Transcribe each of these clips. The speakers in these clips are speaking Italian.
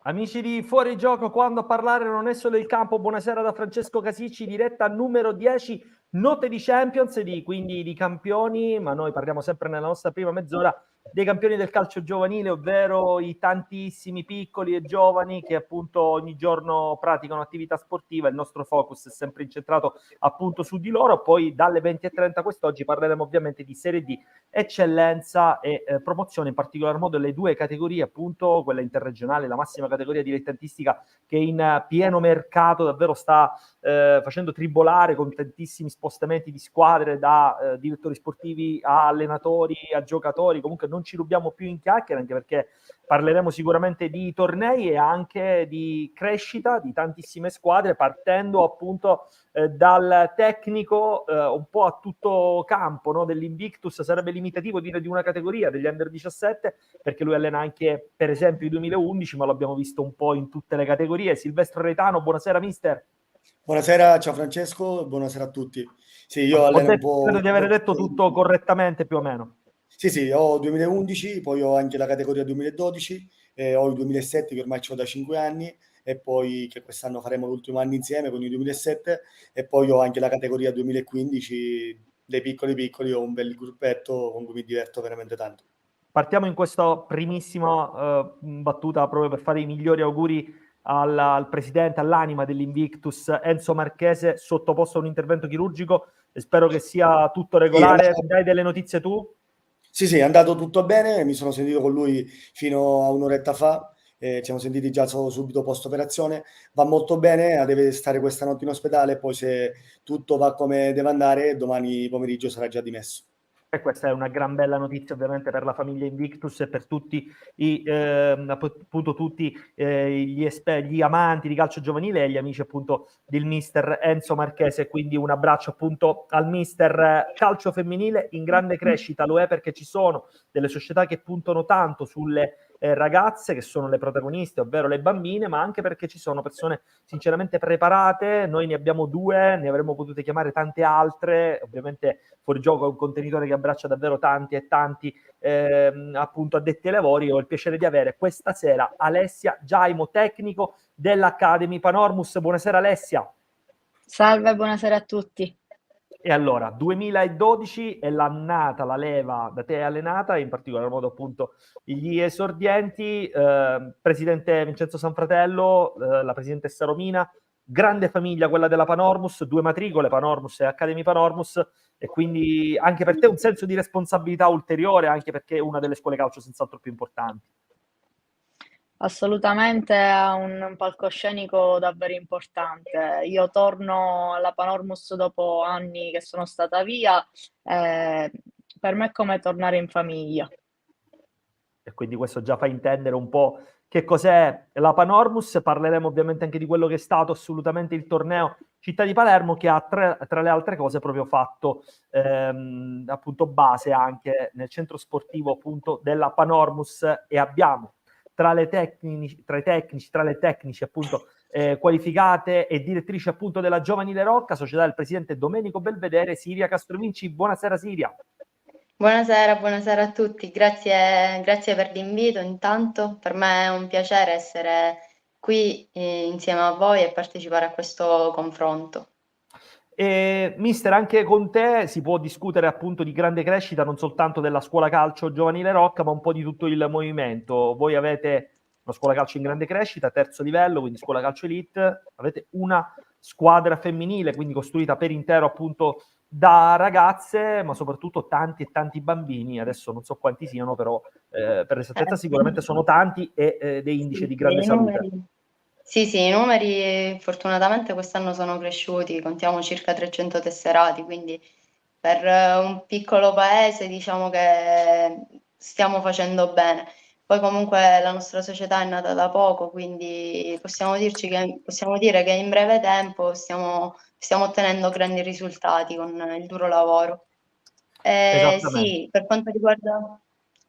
Amici di Fuori Gioco, quando a parlare non è solo il campo, buonasera da Francesco Casicci, diretta numero 10, note di Champions, quindi di campioni, ma noi parliamo sempre nella nostra prima mezz'ora dei campioni del calcio giovanile, ovvero i tantissimi piccoli e giovani che appunto ogni giorno praticano attività sportiva. Il nostro focus è sempre incentrato appunto su di loro. Poi dalle 20:30 quest'oggi parleremo ovviamente di Serie D, eccellenza e promozione, in particolar modo le due categorie, appunto quella interregionale, la massima categoria dilettantistica che in pieno mercato davvero sta facendo tribolare con tantissimi spostamenti di squadre da direttori sportivi a allenatori, a giocatori. Comunque non ci rubiamo più in chiacchiere, anche perché parleremo sicuramente di tornei e anche di crescita di tantissime squadre, partendo appunto dal tecnico un po' a tutto campo, no? Dell'Invictus. Sarebbe limitativo dire di una categoria, degli under 17, perché lui allena anche per esempio i 2011, ma l'abbiamo visto un po' in tutte le categorie. Silvestro Reitano, buonasera mister. Buonasera, ciao Francesco, buonasera a tutti. Sì, io alleno un po'. Credo di aver detto tutto correttamente più o meno. Sì, ho 2011, poi ho anche la categoria 2012, ho il 2007 che ormai ho da 5 anni, e poi che quest'anno faremo l'ultimo anno insieme con il 2007, e poi ho anche la categoria 2015 dei piccoli, ho un bel gruppetto con cui mi diverto veramente tanto. Partiamo in questa primissima battuta proprio per fare i migliori auguri al presidente, all'anima dell'Invictus, Enzo Marchese, sottoposto a un intervento chirurgico. Spero che sia tutto regolare. Sì, Dai delle notizie tu? Sì, è andato tutto bene, mi sono sentito con lui fino a un'oretta fa, ci siamo sentiti già subito post operazione, va molto bene, deve stare questa notte in ospedale, poi se tutto va come deve andare, domani pomeriggio sarà già dimesso. E questa è una gran bella notizia ovviamente per la famiglia Invictus e per tutti appunto tutti gli amanti di calcio giovanile e gli amici appunto del mister Enzo Marchese. Quindi un abbraccio appunto al mister. Calcio femminile in grande crescita, lo è perché ci sono delle società che puntano tanto sulle ragazze che sono le protagoniste, ovvero le bambine, ma anche perché ci sono persone sinceramente preparate. Noi ne abbiamo due, ne avremmo potute chiamare tante altre. Ovviamente Fuori Gioco è un contenitore che abbraccia davvero tanti e tanti appunto addetti ai lavori. Ho il piacere di avere questa sera Alessia Giaimo, tecnico dell'Academy Panormus. Buonasera Alessia. Salve, buonasera a tutti. E allora, 2012 è l'annata, la leva da te allenata, in particolar modo appunto gli esordienti, presidente Vincenzo Sanfratello, la presidentessa Romina, grande famiglia quella della Panormus, due matricole, Panormus e Academy Panormus, e quindi anche per te un senso di responsabilità ulteriore, anche perché è una delle scuole calcio senz'altro più importanti. Assolutamente è un palcoscenico davvero importante. Io torno alla Panormus dopo anni che sono stata via, per me è come tornare in famiglia. E quindi questo già fa intendere un po' che cos'è la Panormus. Parleremo ovviamente anche di quello che è stato assolutamente il torneo Città di Palermo, che ha tra le altre cose proprio fatto appunto base anche nel centro sportivo appunto della Panormus, e abbiamo tra i tecnici appunto qualificate e direttrici appunto della Giovanile Rocca, società del presidente Domenico Belvedere, Siria Castrovinci. Buonasera Siria. Buonasera a tutti, grazie per l'invito. Intanto per me è un piacere essere qui insieme a voi e partecipare a questo confronto. Mister, anche con te si può discutere appunto di grande crescita, non soltanto della scuola calcio giovanile Rocca, ma un po' di tutto il movimento. Voi avete una scuola calcio in grande crescita, terzo livello, quindi scuola calcio elite, avete una squadra femminile, quindi costruita per intero appunto da ragazze, ma soprattutto tanti e tanti bambini. Adesso non so quanti siano, però per l'esattezza sicuramente sono tanti, e dei indici di grande salute. Sì, i numeri fortunatamente quest'anno sono cresciuti, contiamo circa 300 tesserati, quindi per un piccolo paese diciamo che stiamo facendo bene. Poi comunque la nostra società è nata da poco, quindi possiamo dire che in breve tempo stiamo ottenendo grandi risultati con il duro lavoro. Esattamente. Sì, per quanto riguarda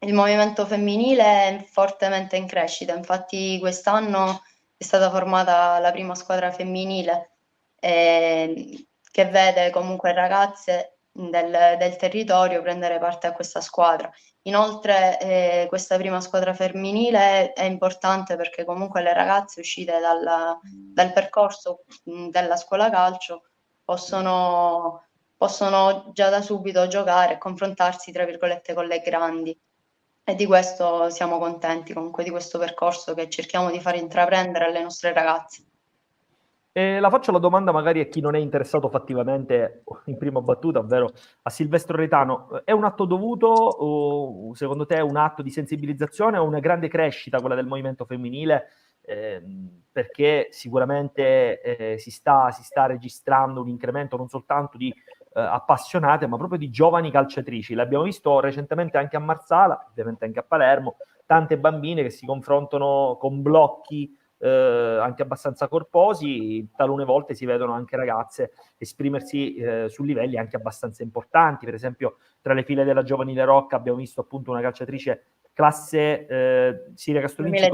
il movimento femminile è fortemente in crescita, infatti quest'anno è stata formata la prima squadra femminile che vede comunque ragazze del territorio prendere parte a questa squadra. Inoltre questa prima squadra femminile è importante perché comunque le ragazze uscite dal percorso della scuola calcio possono già da subito giocare e confrontarsi, tra virgolette, con le grandi. E di questo siamo contenti, comunque, di questo percorso che cerchiamo di far intraprendere alle nostre ragazze. E la faccio la domanda magari a chi non è interessato fattivamente in prima battuta, ovvero a Silvestro Retano. È un atto dovuto o secondo te è un atto di sensibilizzazione o una grande crescita quella del movimento femminile? Perché sicuramente si sta registrando un incremento non soltanto di appassionate, ma proprio di giovani calciatrici. L'abbiamo visto recentemente anche a Marsala, ovviamente anche a Palermo, tante bambine che si confrontano con blocchi anche abbastanza corposi, talune volte si vedono anche ragazze esprimersi su livelli anche abbastanza importanti. Per esempio, tra le file della Giovanile Rocca abbiamo visto appunto una calciatrice classe Siria Castolinci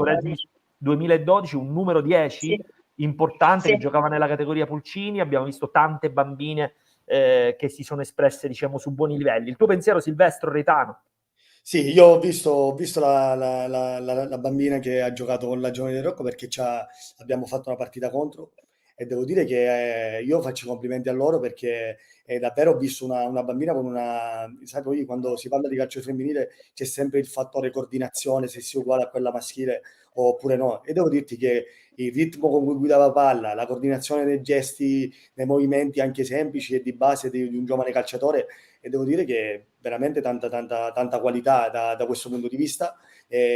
2012, un numero 10 Sì. importante, Sì. che giocava nella categoria Pulcini. Abbiamo visto tante bambine che si sono espresse, diciamo, su buoni livelli. Il tuo pensiero, Silvestro Retano? Sì, io ho visto la bambina che ha giocato con la Giovane del Rocco perché abbiamo fatto una partita contro e devo dire che io faccio i complimenti a loro perché davvero ho visto una bambina con una... Sai, poi quando si parla di calcio femminile c'è sempre il fattore coordinazione, se sia uguale a quella maschile oppure no. E devo dirti che il ritmo con cui guidava palla, la coordinazione dei gesti, dei movimenti anche semplici e di base di un giovane calciatore, e devo dire che veramente tanta qualità da questo punto di vista.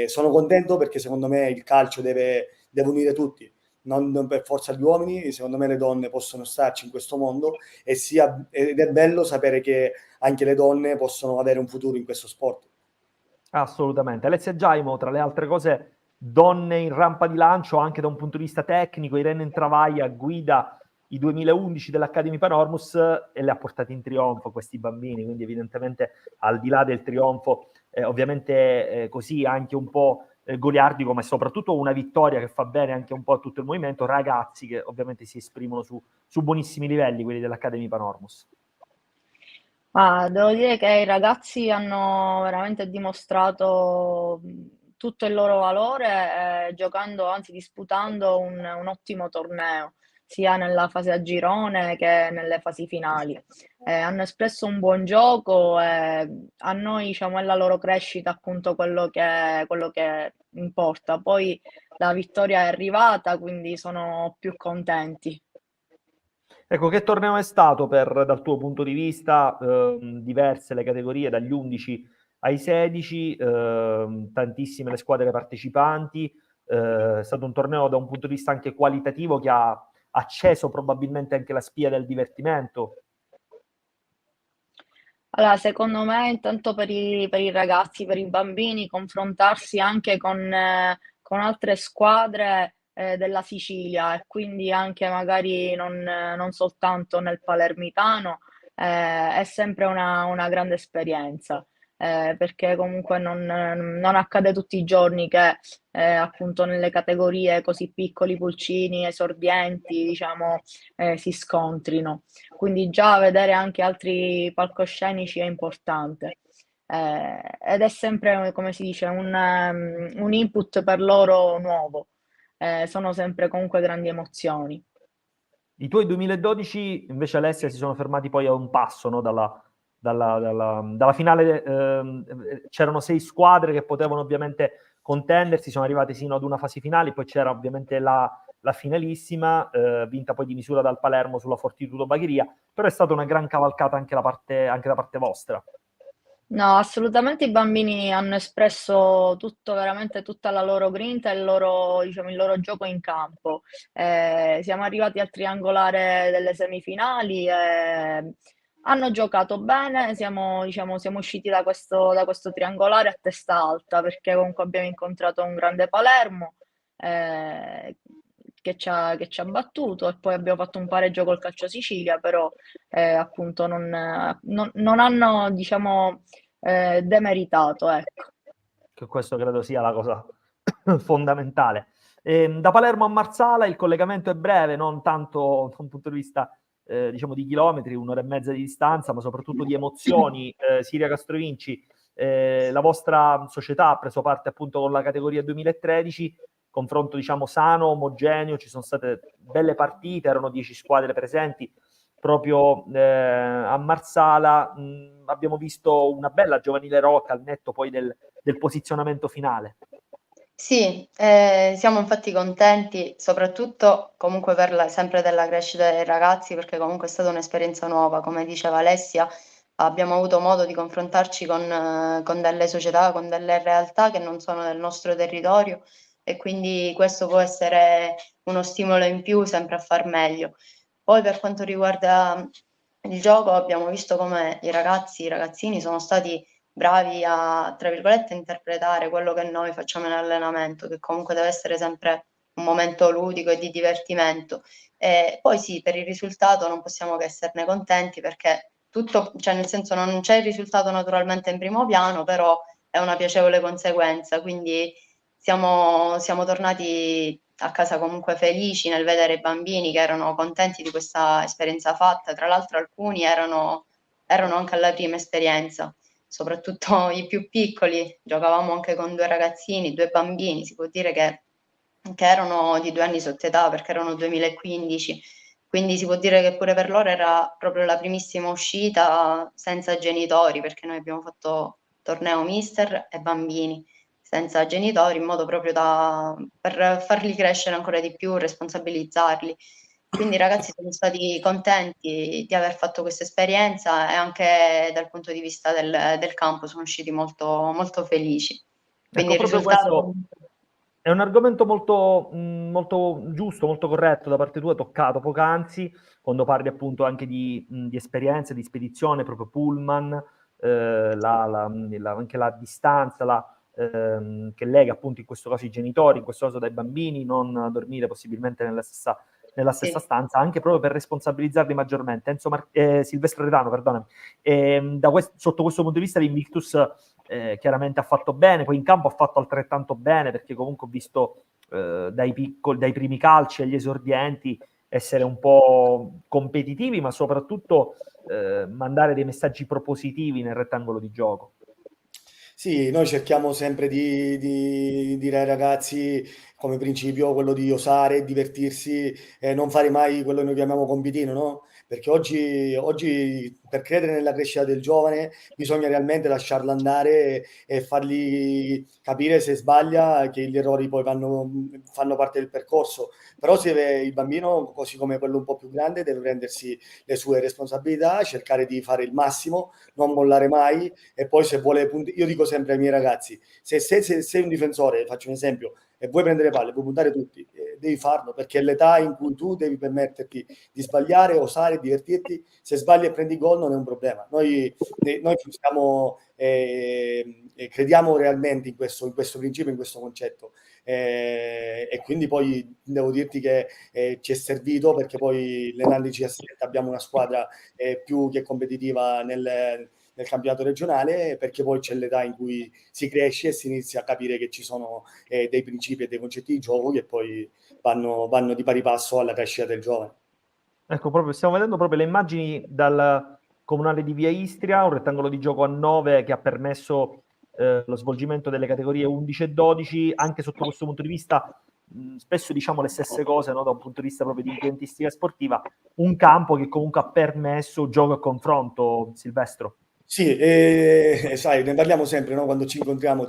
Sono contento perché secondo me il calcio deve unire tutti, non per forza gli uomini. Secondo me le donne possono starci in questo mondo ed è bello sapere che anche le donne possono avere un futuro in questo sport. Assolutamente. Alessia Giaimo, tra le altre cose, donne in rampa di lancio anche da un punto di vista tecnico. Irene Travaglia guida i 2011 dell'Academy Panormus e le ha portate in trionfo questi bambini, quindi evidentemente al di là del trionfo ovviamente così anche un po' goliardico, ma soprattutto una vittoria che fa bene anche un po' a tutto il movimento, ragazzi che ovviamente si esprimono su buonissimi livelli, quelli dell'Academy Panormus. Devo dire che i ragazzi hanno veramente dimostrato tutto il loro valore, giocando, anzi disputando un ottimo torneo, sia nella fase a girone che nelle fasi finali. Hanno espresso un buon gioco e a noi, diciamo, è la loro crescita appunto quello che importa. Poi la vittoria è arrivata, quindi sono più contenti. Ecco, che torneo è stato dal tuo punto di vista? Diverse le categorie, dagli 11 ai 16, tantissime le squadre partecipanti. È stato un torneo da un punto di vista anche qualitativo che ha acceso probabilmente anche la spia del divertimento. Allora, secondo me, intanto per i ragazzi, per i bambini, confrontarsi anche con altre squadre della Sicilia e quindi anche magari non soltanto nel palermitano, è sempre una grande esperienza. Perché comunque non accade tutti i giorni che appunto nelle categorie così piccoli, pulcini, esordienti, diciamo, si scontrino. Quindi già vedere anche altri palcoscenici è importante. Ed è sempre, come si dice, un input per loro nuovo. Sono sempre comunque grandi emozioni. I tuoi 2012 invece, Alessia, si sono fermati poi a un passo, no, dalla finale. C'erano 6 squadre che potevano ovviamente contendersi, sono arrivate sino ad una fase finale, poi c'era ovviamente la finalissima, vinta poi di misura dal Palermo sulla Fortitudo Bagheria, però è stata una gran cavalcata anche da parte vostra. No, assolutamente i bambini hanno espresso tutto, veramente tutta la loro grinta e diciamo, il loro gioco in campo. Siamo arrivati al triangolare delle semifinali e hanno giocato bene, diciamo, siamo usciti da questo triangolare a testa alta perché comunque abbiamo incontrato un grande Palermo che ci ha battuto e poi abbiamo fatto un pareggio col Calcio Sicilia, però appunto non hanno, diciamo, demeritato, ecco. Che questo credo sia la cosa fondamentale. Da Palermo a Marsala il collegamento è breve, non tanto da un punto di vista diciamo di chilometri, 1 ora e mezza di distanza, ma soprattutto di emozioni. Siria Castrovinci, la vostra società ha preso parte appunto con la categoria 2013, confronto diciamo sano, omogeneo, ci sono state belle partite, erano 10 squadre presenti proprio a Marsala. Abbiamo visto una bella giovanile Rocca al netto poi del posizionamento finale. Sì, siamo infatti contenti, soprattutto comunque sempre della crescita dei ragazzi, perché comunque è stata un'esperienza nuova, come diceva Alessia, abbiamo avuto modo di confrontarci con delle società, con delle realtà che non sono del nostro territorio e quindi questo può essere uno stimolo in più sempre a far meglio. Poi per quanto riguarda il gioco abbiamo visto come i ragazzini sono stati bravi a, tra virgolette, interpretare quello che noi facciamo in allenamento, che comunque deve essere sempre un momento ludico e di divertimento. E poi sì, per il risultato non possiamo che esserne contenti perché tutto, cioè nel senso non c'è il risultato naturalmente in primo piano, però è una piacevole conseguenza, quindi siamo tornati a casa comunque felici nel vedere i bambini che erano contenti di questa esperienza fatta, tra l'altro alcuni erano anche alla prima esperienza, soprattutto i più piccoli, giocavamo anche con 2 ragazzini, 2 bambini, si può dire che erano di 2 anni sotto età perché erano 2015, quindi si può dire che pure per loro era proprio la primissima uscita senza genitori, perché noi abbiamo fatto torneo mister e bambini senza genitori, in modo proprio per farli crescere ancora di più, responsabilizzarli. Quindi i ragazzi sono stati contenti di aver fatto questa esperienza e anche dal punto di vista del campo sono usciti molto, molto felici. Quindi Ecco, il proprio risultato... questo è un argomento molto giusto, molto corretto da parte tua, toccato poc'anzi, quando parli appunto anche di esperienze, di spedizione, proprio pullman, anche la distanza che lega appunto in questo caso i genitori, in questo caso dai bambini, non dormire possibilmente nella stessa Sì. stanza, anche proprio per responsabilizzarli maggiormente. Silvestro Retano, perdonami. Sotto questo punto di vista l'Invictus chiaramente ha fatto bene, poi in campo ha fatto altrettanto bene, perché comunque ho visto dai primi calci agli esordienti essere un po' competitivi, ma soprattutto mandare dei messaggi propositivi nel rettangolo di gioco. Sì, noi cerchiamo sempre di dire ai ragazzi come principio quello di osare, divertirsi e non fare mai quello che noi chiamiamo compitino, no? Perché oggi per credere nella crescita del giovane bisogna realmente lasciarlo andare e fargli capire se sbaglia che gli errori poi fanno parte del percorso. Però se il bambino, così come quello un po' più grande, deve prendersi le sue responsabilità, cercare di fare il massimo, non mollare mai e poi se vuole io dico sempre ai miei ragazzi, se sei un difensore, faccio un esempio, e vuoi prendere palle, puoi puntare tutti, devi farlo perché è l'età in cui tu devi permetterti di sbagliare, osare, divertirti. Se sbagli e prendi gol non è un problema. Noi siamo, crediamo realmente in questo principio, in questo concetto. E quindi poi devo dirti che ci è servito perché poi nell'anno 17 abbiamo una squadra più che competitiva nel campionato regionale, perché poi c'è l'età in cui si cresce e si inizia a capire che ci sono dei principi e dei concetti di gioco che poi vanno di pari passo alla crescita del giovane. Ecco, proprio, stiamo vedendo proprio le immagini dal comunale di Via Istria, un rettangolo di gioco a 9 che ha permesso lo svolgimento delle categorie 11 e 12. Anche sotto questo punto di vista spesso diciamo le stesse cose, no? Da un punto di vista proprio di impiantistica sportiva, un campo che comunque ha permesso gioco e confronto, Silvestro. Sì, sai, ne parliamo sempre, no? Quando ci incontriamo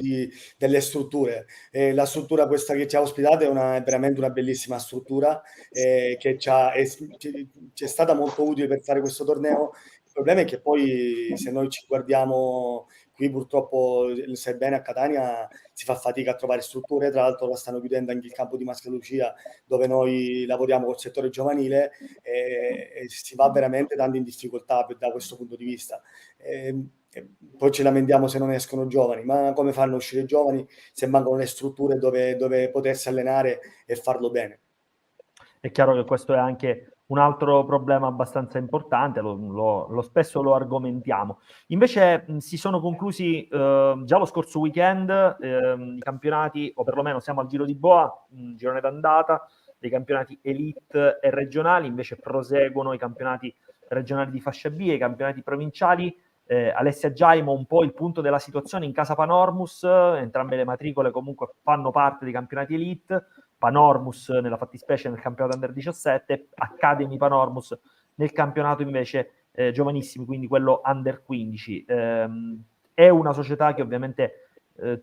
delle strutture. La struttura questa che ci ha ospitato è veramente una bellissima struttura che ci è stata molto utile per fare questo torneo. Il problema è che poi se noi ci guardiamo qui purtroppo, sai bene, a Catania si fa fatica a trovare strutture, tra l'altro la stanno chiudendo anche il campo di Mascalucia dove noi lavoriamo col settore giovanile e si va veramente tanto in difficoltà da questo punto di vista. Poi ci lamentiamo se non escono giovani, ma come fanno a uscire giovani se mancano le strutture dove potersi allenare e farlo bene? È chiaro che questo è anche un altro problema abbastanza importante, lo spesso lo argomentiamo. Invece si sono conclusi già lo scorso weekend i campionati, o perlomeno siamo al Giro di Boa, girone d'andata, dei campionati elite e regionali, invece proseguono i campionati regionali di fascia B e i campionati provinciali. Alessia Giaimo, un po' il punto della situazione in casa Panormus, entrambe le matricole comunque fanno parte dei campionati elite, Panormus nella fattispecie nel campionato Under 17, Academy Panormus nel campionato invece giovanissimi, quindi quello Under 15. È una società che ovviamente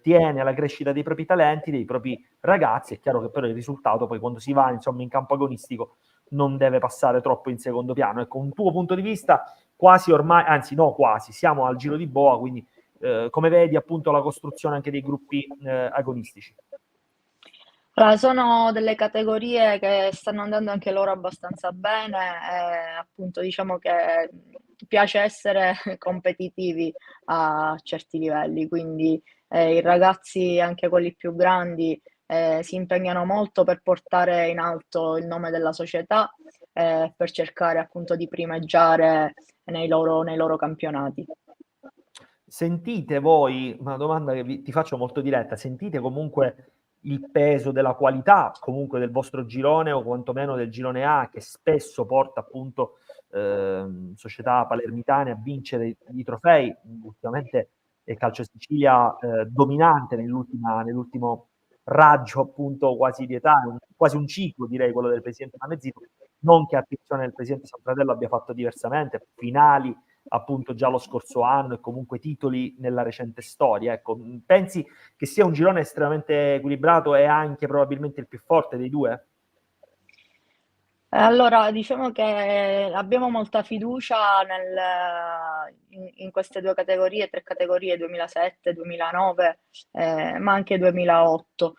tiene alla crescita dei propri talenti, dei propri ragazzi. È chiaro che però il risultato poi quando si va insomma in campo agonistico non deve passare troppo in secondo piano. Ecco, un tuo punto di vista quasi ormai, anzi no quasi, siamo al Giro di Boa, quindi come vedi appunto la costruzione anche dei gruppi agonistici. Allora, sono delle categorie che stanno andando anche loro abbastanza bene, appunto diciamo che piace essere competitivi a certi livelli, quindi i ragazzi, anche quelli più grandi, si impegnano molto per portare in alto il nome della società, per cercare appunto di primeggiare nei loro campionati. Sentite voi, una domanda che ti faccio molto diretta, sentite comunque il peso della qualità comunque del vostro girone o quantomeno del girone A, che spesso porta appunto società palermitane a vincere i trofei? Ultimamente è Calcio Sicilia dominante nell'ultimo raggio appunto quasi di età, quasi un ciclo direi quello del presidente Mamezzino, non che attenzione del presidente Sanfratello abbia fatto diversamente, finali appunto già lo scorso anno e comunque titoli nella recente storia. Ecco, pensi che sia un girone estremamente equilibrato e anche probabilmente il più forte dei due? Allora, diciamo che abbiamo molta fiducia in queste due categorie, tre categorie 2007, 2009, ma anche 2008.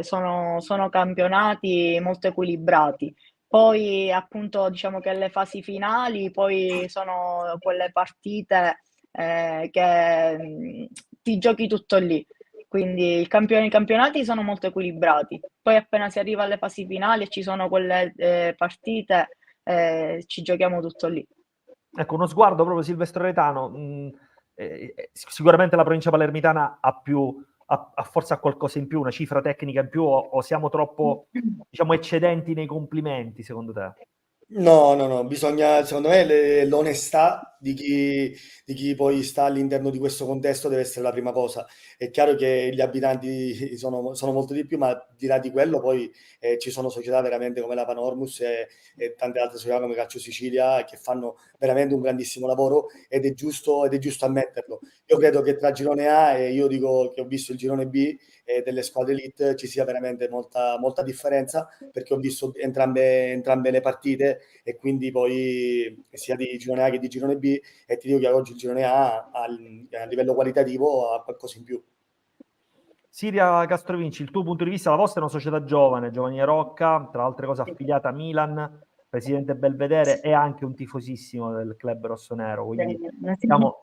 Sono campionati molto equilibrati. Poi appunto diciamo che le fasi finali poi sono quelle partite che ti giochi tutto lì. Quindi i campionati sono molto equilibrati. Poi appena si arriva alle fasi finali e ci sono quelle partite, ci giochiamo tutto lì. Ecco, uno sguardo proprio silvestroretano. Sicuramente la provincia palermitana ha forse qualcosa in più, una cifra tecnica in più, o siamo troppo, diciamo, eccedenti nei complimenti, secondo te? No, bisogna, secondo me, l'onestà di chi poi sta all'interno di questo contesto deve essere la prima cosa. È chiaro che gli abitanti sono molto di più, ma di là di quello poi ci sono società veramente come la Panormus e tante altre società come Calcio Sicilia che fanno veramente un grandissimo lavoro ed è giusto ammetterlo. Io credo che tra girone A e io dico che ho visto il girone B delle squadre elite ci sia veramente molta differenza, perché ho visto entrambe le partite e quindi poi sia di girone A che di girone B, e ti dico che oggi il girone A a livello qualitativo ha qualcosa in più. Siria Castrovinci, il tuo punto di vista, la vostra è una società giovane, Giovanni Rocca, tra altre cose affiliata a Milan, presidente Belvedere e anche un tifosissimo del club rossonero, quindi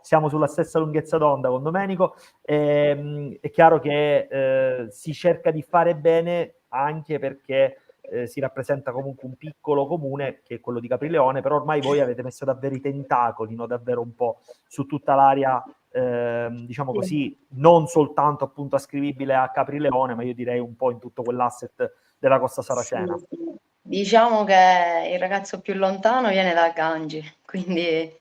siamo sulla stessa lunghezza d'onda con Domenico. È chiaro che si cerca di fare bene anche perché si rappresenta comunque un piccolo comune che è quello di Caprileone, però ormai voi avete messo davvero i tentacoli, no? Davvero un po' su tutta l'area, diciamo così, non soltanto appunto ascrivibile a Caprileone, ma io direi un po' in tutto quell'asset della Costa Saracena. Sì. Diciamo che il ragazzo più lontano viene da Gangi, quindi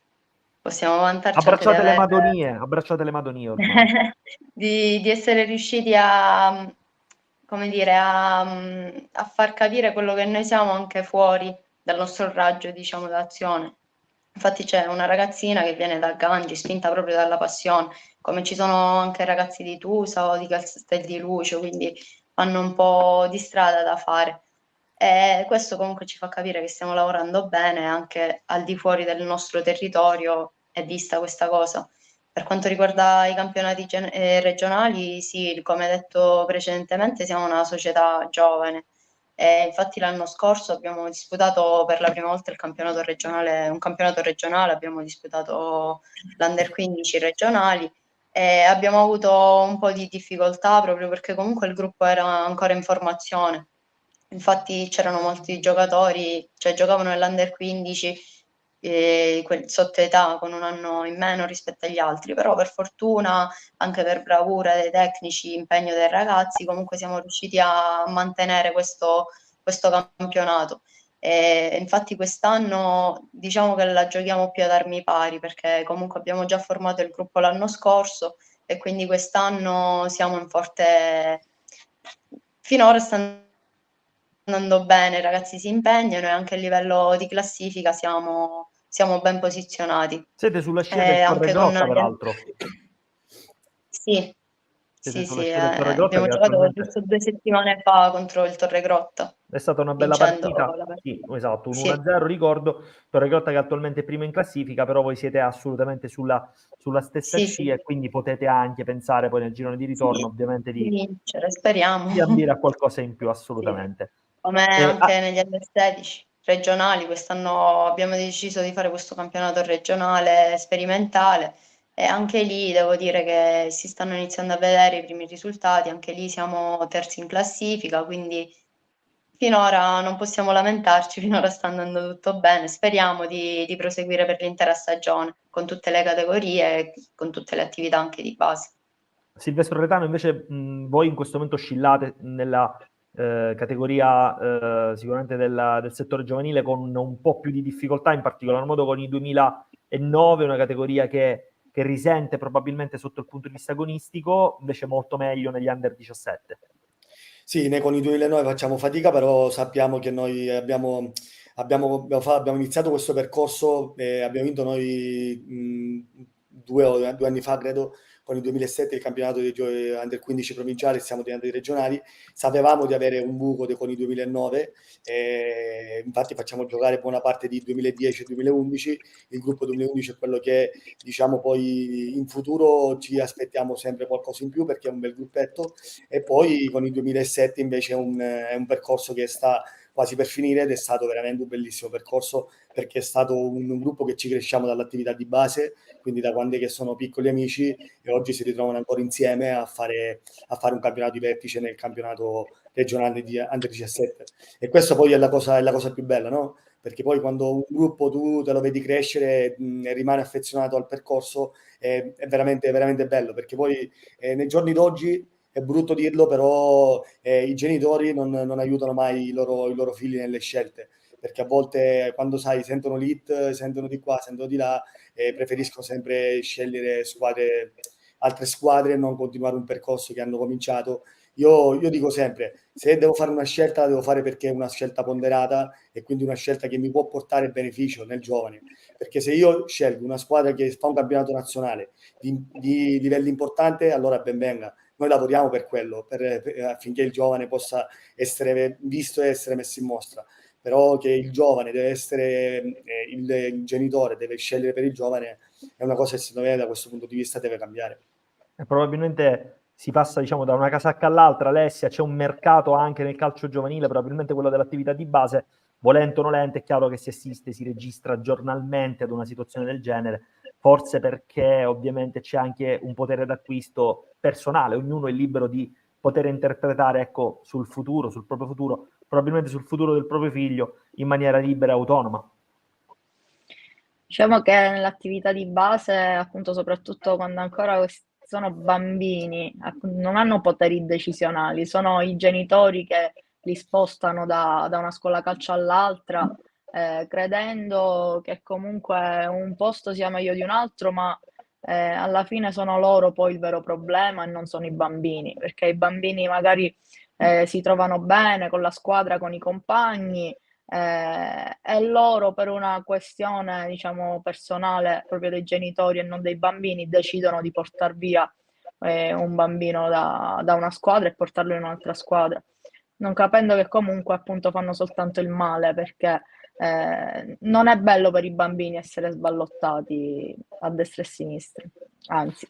possiamo vantarci Abbracciate le anche Madonie ormai. di essere riusciti a, come dire, a far capire quello che noi siamo anche fuori dal nostro raggio, diciamo, d'azione. Infatti c'è una ragazzina che viene da Gangi, spinta proprio dalla passione, come ci sono anche ragazzi di Tusa o di Castel di Lucio, quindi hanno un po' di strada da fare. E questo comunque ci fa capire che stiamo lavorando bene anche al di fuori del nostro territorio, è vista questa cosa. Per quanto riguarda i campionati regionali, sì, come detto precedentemente, siamo una società giovane. E infatti l'anno scorso abbiamo disputato per la prima volta un campionato regionale, abbiamo disputato l'Under 15 regionali e abbiamo avuto un po' di difficoltà proprio perché comunque il gruppo era ancora in formazione. infatti c'erano molti giocatori, cioè giocavano nell'Under 15 sotto età con un anno in meno rispetto agli altri, però per fortuna, anche per bravura dei tecnici, impegno dei ragazzi, comunque siamo riusciti a mantenere questo campionato. E infatti quest'anno diciamo che la giochiamo più ad armi pari, perché comunque abbiamo già formato il gruppo l'anno scorso e quindi quest'anno siamo in forte. Finora sta andando bene, i ragazzi si impegnano e anche a livello di classifica siamo ben posizionati. Siete sulla scia del Anche con Torregrotta, peraltro. Sì, Siete sì, sulla sì, scia del Torregrotta abbiamo che giocato attualmente giusto 2 settimane fa contro il Torregrotta, è stata una bella vincendo partita. la partita. Sì, esatto, un Sì, 1-0 ricordo. Torregrotta che attualmente è primo in classifica, però voi siete assolutamente sulla stessa sì, scia e quindi potete anche pensare poi nel girone di ritorno sì, ovviamente di di vincere, speriamo. ambire a qualcosa in più, Sì. assolutamente. Come anche negli Under 16 regionali, quest'anno abbiamo deciso di fare questo campionato regionale sperimentale e anche lì devo dire che si stanno iniziando a vedere i primi risultati, anche lì siamo terzi in classifica, quindi finora non possiamo lamentarci, finora sta andando tutto bene, speriamo di proseguire per l'intera stagione con tutte le categorie e con tutte le attività anche di base. Silvestro Retano, invece, voi in questo momento oscillate nella categoria sicuramente del settore giovanile con un po' più di difficoltà, in particolar modo con i 2009, una categoria che risente probabilmente sotto il punto di vista agonistico, invece molto meglio negli under 17. Sì, noi con i 2009 facciamo fatica, però sappiamo che noi abbiamo iniziato questo percorso, abbiamo vinto noi 2 anni fa, credo, con il 2007 il campionato dei Under 15 provinciali, siamo diventati regionali. Sapevamo di avere un buco con i 2009, infatti facciamo giocare buona parte di 2010 e 2011. Il gruppo 2011 è quello che, diciamo, poi in futuro ci aspettiamo sempre qualcosa in più perché è un bel gruppetto, e poi con il 2007 invece è un percorso che sta quasi per finire ed è stato veramente un bellissimo percorso perché è stato un gruppo che ci cresciamo dall'attività di base, quindi da quando che sono piccoli amici, e oggi si ritrovano ancora insieme a fare un campionato di vertice nel campionato regionale di Under 17. E questa poi è la cosa più bella, no? Perché poi quando un gruppo tu te lo vedi crescere e rimane affezionato al percorso, è veramente, veramente bello, perché poi nei giorni d'oggi è brutto dirlo, però i genitori non aiutano mai i loro figli nelle scelte, perché a volte quando sentono l'hit, sentono di qua, sentono di là, preferiscono sempre scegliere altre squadre e non continuare un percorso che hanno cominciato. Io dico sempre, se devo fare una scelta, la devo fare perché è una scelta ponderata e quindi una scelta che mi può portare beneficio nel giovane. Perché se io scelgo una squadra che fa un campionato nazionale di livello importante, allora ben venga. Noi lavoriamo per quello, affinché il giovane possa essere visto e essere messo in mostra. Però che il giovane deve essere, il genitore deve scegliere per il giovane, è una cosa che secondo me da questo punto di vista deve cambiare. Probabilmente si passa, diciamo, da una casacca all'altra, Alessia, c'è un mercato anche nel calcio giovanile, probabilmente quello dell'attività di base, volente o nolente, è chiaro che si assiste, si registra giornalmente ad una situazione del genere, forse perché ovviamente c'è anche un potere d'acquisto personale, ognuno è libero di poter interpretare, ecco, sul futuro, sul proprio futuro, probabilmente sul futuro del proprio figlio in maniera libera e autonoma. Diciamo che nell'attività di base, appunto, soprattutto quando ancora sono bambini, non hanno poteri decisionali, sono i genitori che li spostano da una scuola calcio all'altra, credendo che comunque un posto sia meglio di un altro, ma alla fine sono loro poi il vero problema e non sono i bambini, perché i bambini magari si trovano bene con la squadra, con i compagni, e loro per una questione, diciamo, personale proprio dei genitori e non dei bambini, decidono di portar via un bambino da una squadra e portarlo in un'altra squadra, non capendo che comunque appunto fanno soltanto il male, perché non è bello per i bambini essere sballottati a destra e a sinistra, anzi.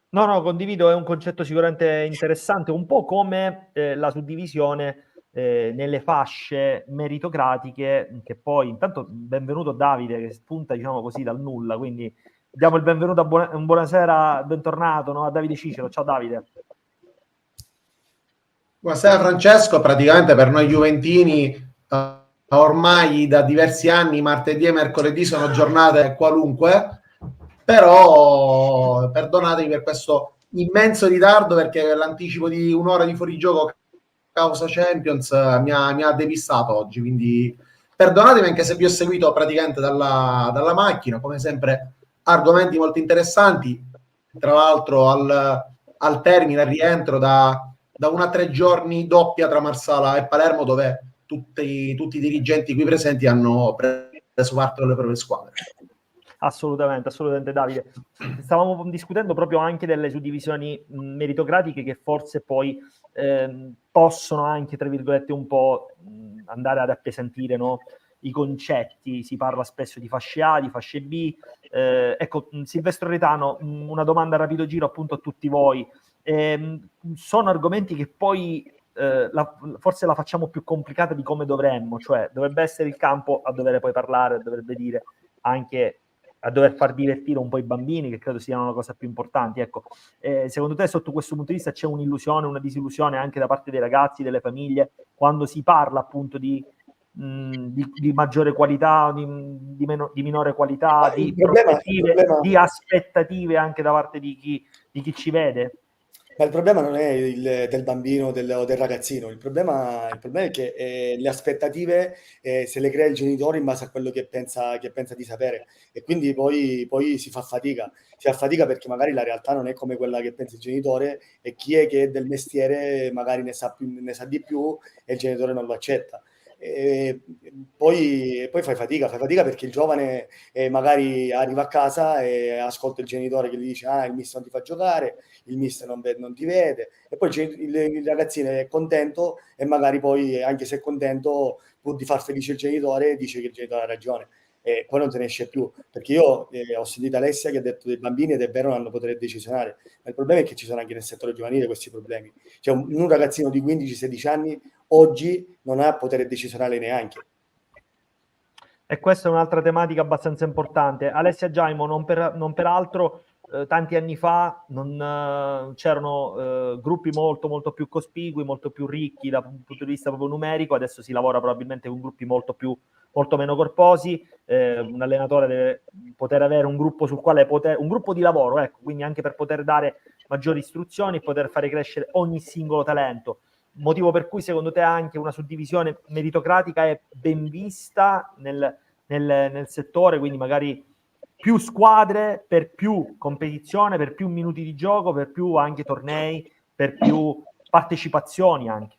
No, condivido, è un concetto sicuramente interessante, un po' come la suddivisione nelle fasce meritocratiche, che poi, intanto benvenuto Davide, che spunta, diciamo così, dal nulla, quindi diamo il benvenuto, buonasera, bentornato, no, a Davide Cicero. Ciao Davide. Buonasera Francesco, praticamente per noi juventini ormai da diversi anni martedì e mercoledì sono giornate qualunque, però perdonatemi per questo immenso ritardo, perché l'anticipo di un'ora di fuorigioco causa Champions mi ha depistato oggi, quindi perdonatemi anche se vi ho seguito praticamente dalla macchina, come sempre argomenti molto interessanti, tra l'altro al termine, al rientro da 1 a 3 giorni doppia tra Marsala e Palermo, dove tutti i dirigenti qui presenti hanno preso parte alle proprie squadre. Assolutamente Davide. Stavamo discutendo proprio anche delle suddivisioni meritocratiche, che forse poi possono anche, tra virgolette, un po' andare ad appesantire, no, i concetti. Si parla spesso di fasce A, di fasce B. Ecco, Silvestro Retano, una domanda a rapido giro appunto a tutti voi. Sono argomenti che poi forse la facciamo più complicata di come dovremmo, cioè dovrebbe essere il campo a dover poi parlare, dovrebbe dire anche a dover far divertire un po' i bambini, che credo siano una cosa più importante. Ecco, secondo te sotto questo punto di vista c'è un'illusione, una disillusione anche da parte dei ragazzi, delle famiglie, quando si parla appunto di maggiore qualità, di minore qualità, di prospettive, di aspettative anche da parte di chi ci vede? Ma il problema non è del bambino o del ragazzino, il problema è che le aspettative se le crea il genitore in base a quello che pensa di sapere, e quindi poi si fa fatica perché magari la realtà non è come quella che pensa il genitore, e chi è che è del mestiere magari ne sa di più e il genitore non lo accetta. E poi fai fatica perché il giovane magari arriva a casa e ascolta il genitore che gli dice: ah, il mister non ti fa giocare, il mister non ti vede, e poi il ragazzino è contento, e magari poi, anche se è contento, pur di far felice il genitore, dice che il genitore ha ragione, e poi non te ne esce più, perché io ho sentito Alessia che ha detto dei bambini, ed è vero, non hanno potere decisionale, ma il problema è che ci sono anche nel settore giovanile questi problemi, cioè un ragazzino di 15-16 anni oggi non ha potere decisionale neanche. E questa è un'altra tematica abbastanza importante. Alessia Giaimo, non per altro, tanti anni fa c'erano gruppi molto molto più cospigui, molto più ricchi dal punto di vista proprio numerico. Adesso si lavora probabilmente con gruppi molto meno corposi. Un allenatore deve poter avere un gruppo sul quale un gruppo di lavoro, ecco, quindi anche per poter dare maggiori istruzioni, poter fare crescere ogni singolo talento. Motivo per cui secondo te anche una suddivisione meritocratica è ben vista nel settore, quindi magari più squadre per più competizione, per più minuti di gioco, per più anche tornei, per più partecipazioni anche.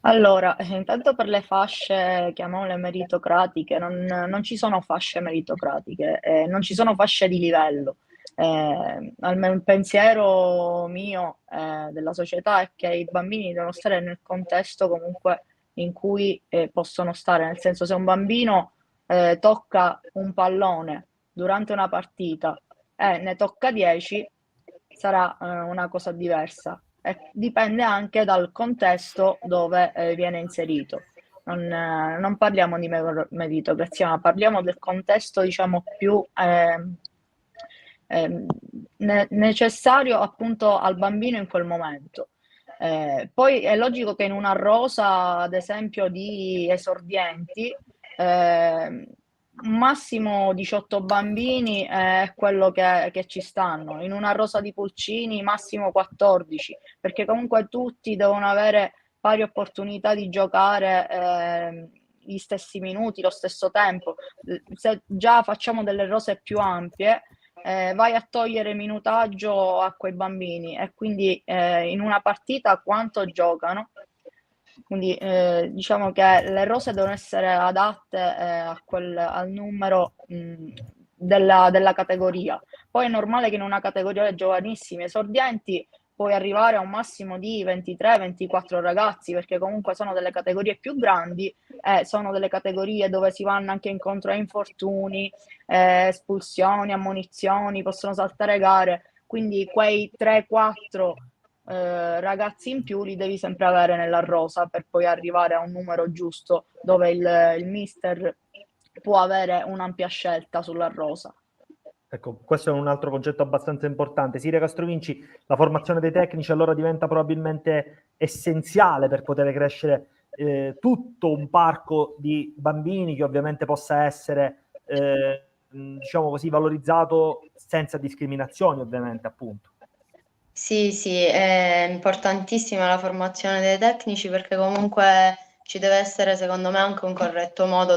Allora, intanto per le fasce, chiamiamole meritocratiche, non ci sono fasce meritocratiche, non ci sono fasce di livello. Almeno il pensiero mio, della società, è che i bambini devono stare nel contesto comunque in cui possono stare, nel senso, se un bambino tocca un pallone durante una partita e ne tocca 10, sarà una cosa diversa. Dipende anche dal contesto dove viene inserito. Non parliamo di meritocrazia, ma parliamo del contesto, diciamo, più necessario appunto al bambino in quel momento. Poi è logico che in una rosa, ad esempio, di esordienti, massimo 18 bambini è quello che ci stanno. In una rosa di pulcini massimo 14, perché comunque tutti devono avere pari opportunità di giocare gli stessi minuti, lo stesso tempo. Se già facciamo delle rose più ampie, vai a togliere minutaggio a quei bambini, e quindi in una partita quanto giocano. Quindi diciamo che le rose devono essere adatte al numero della categoria. Poi è normale che in una categoria giovanissimi esordienti puoi arrivare a un massimo di 23-24 ragazzi, perché comunque sono delle categorie più grandi, sono delle categorie dove si vanno anche incontro a infortuni, espulsioni, ammonizioni, possono saltare gare, quindi quei 3-4 ragazzi in più li devi sempre avere nella rosa per poi arrivare a un numero giusto dove il mister può avere un'ampia scelta sulla rosa. Ecco, questo è un altro concetto abbastanza importante. Siria Castrovinci, la formazione dei tecnici allora diventa probabilmente essenziale per poter crescere tutto un parco di bambini che ovviamente possa essere, diciamo così, valorizzato senza discriminazioni, ovviamente, appunto. Sì, sì, è importantissima la formazione dei tecnici perché comunque ci deve essere, secondo me, anche un corretto modo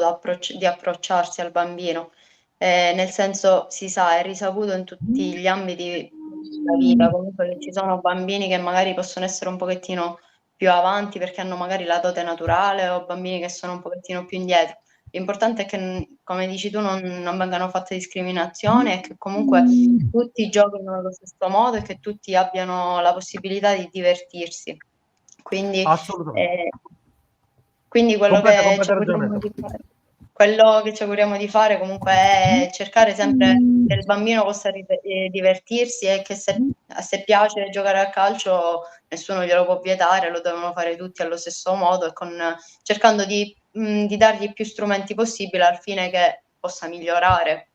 di approcciarsi al bambino. Nel senso, si sa, è risaputo in tutti gli ambiti della vita, comunque che ci sono bambini che magari possono essere un pochettino più avanti perché hanno magari la dote naturale o bambini che sono un pochettino più indietro. L'importante è che, come dici tu, non vengano fatte discriminazioni e che comunque tutti giochino allo stesso modo e che tutti abbiano la possibilità di divertirsi. Quindi, Assolutamente. quindi Completa ragionamento. quello che ci auguriamo di fare comunque è cercare sempre che il bambino possa divertirsi e che se piace giocare a calcio nessuno glielo può vietare, lo devono fare tutti allo stesso modo e cercando di dargli più strumenti possibili al fine che possa migliorare.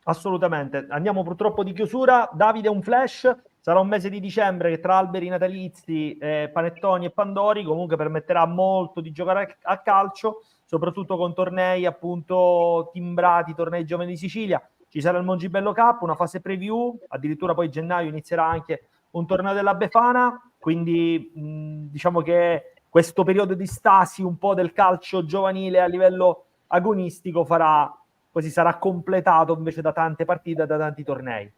Assolutamente. Andiamo purtroppo di chiusura. Davide, un flash. Sarà un mese di dicembre che tra alberi natalizi, panettoni e pandori comunque permetterà molto di giocare a calcio, soprattutto con tornei appunto timbrati, tornei giovani di Sicilia. Ci sarà il Mongibello Cup, una fase preview, addirittura poi a gennaio inizierà anche un torneo della Befana, quindi diciamo che questo periodo di stasi un po' del calcio giovanile a livello agonistico poi si sarà completato invece da tante partite, da tanti tornei.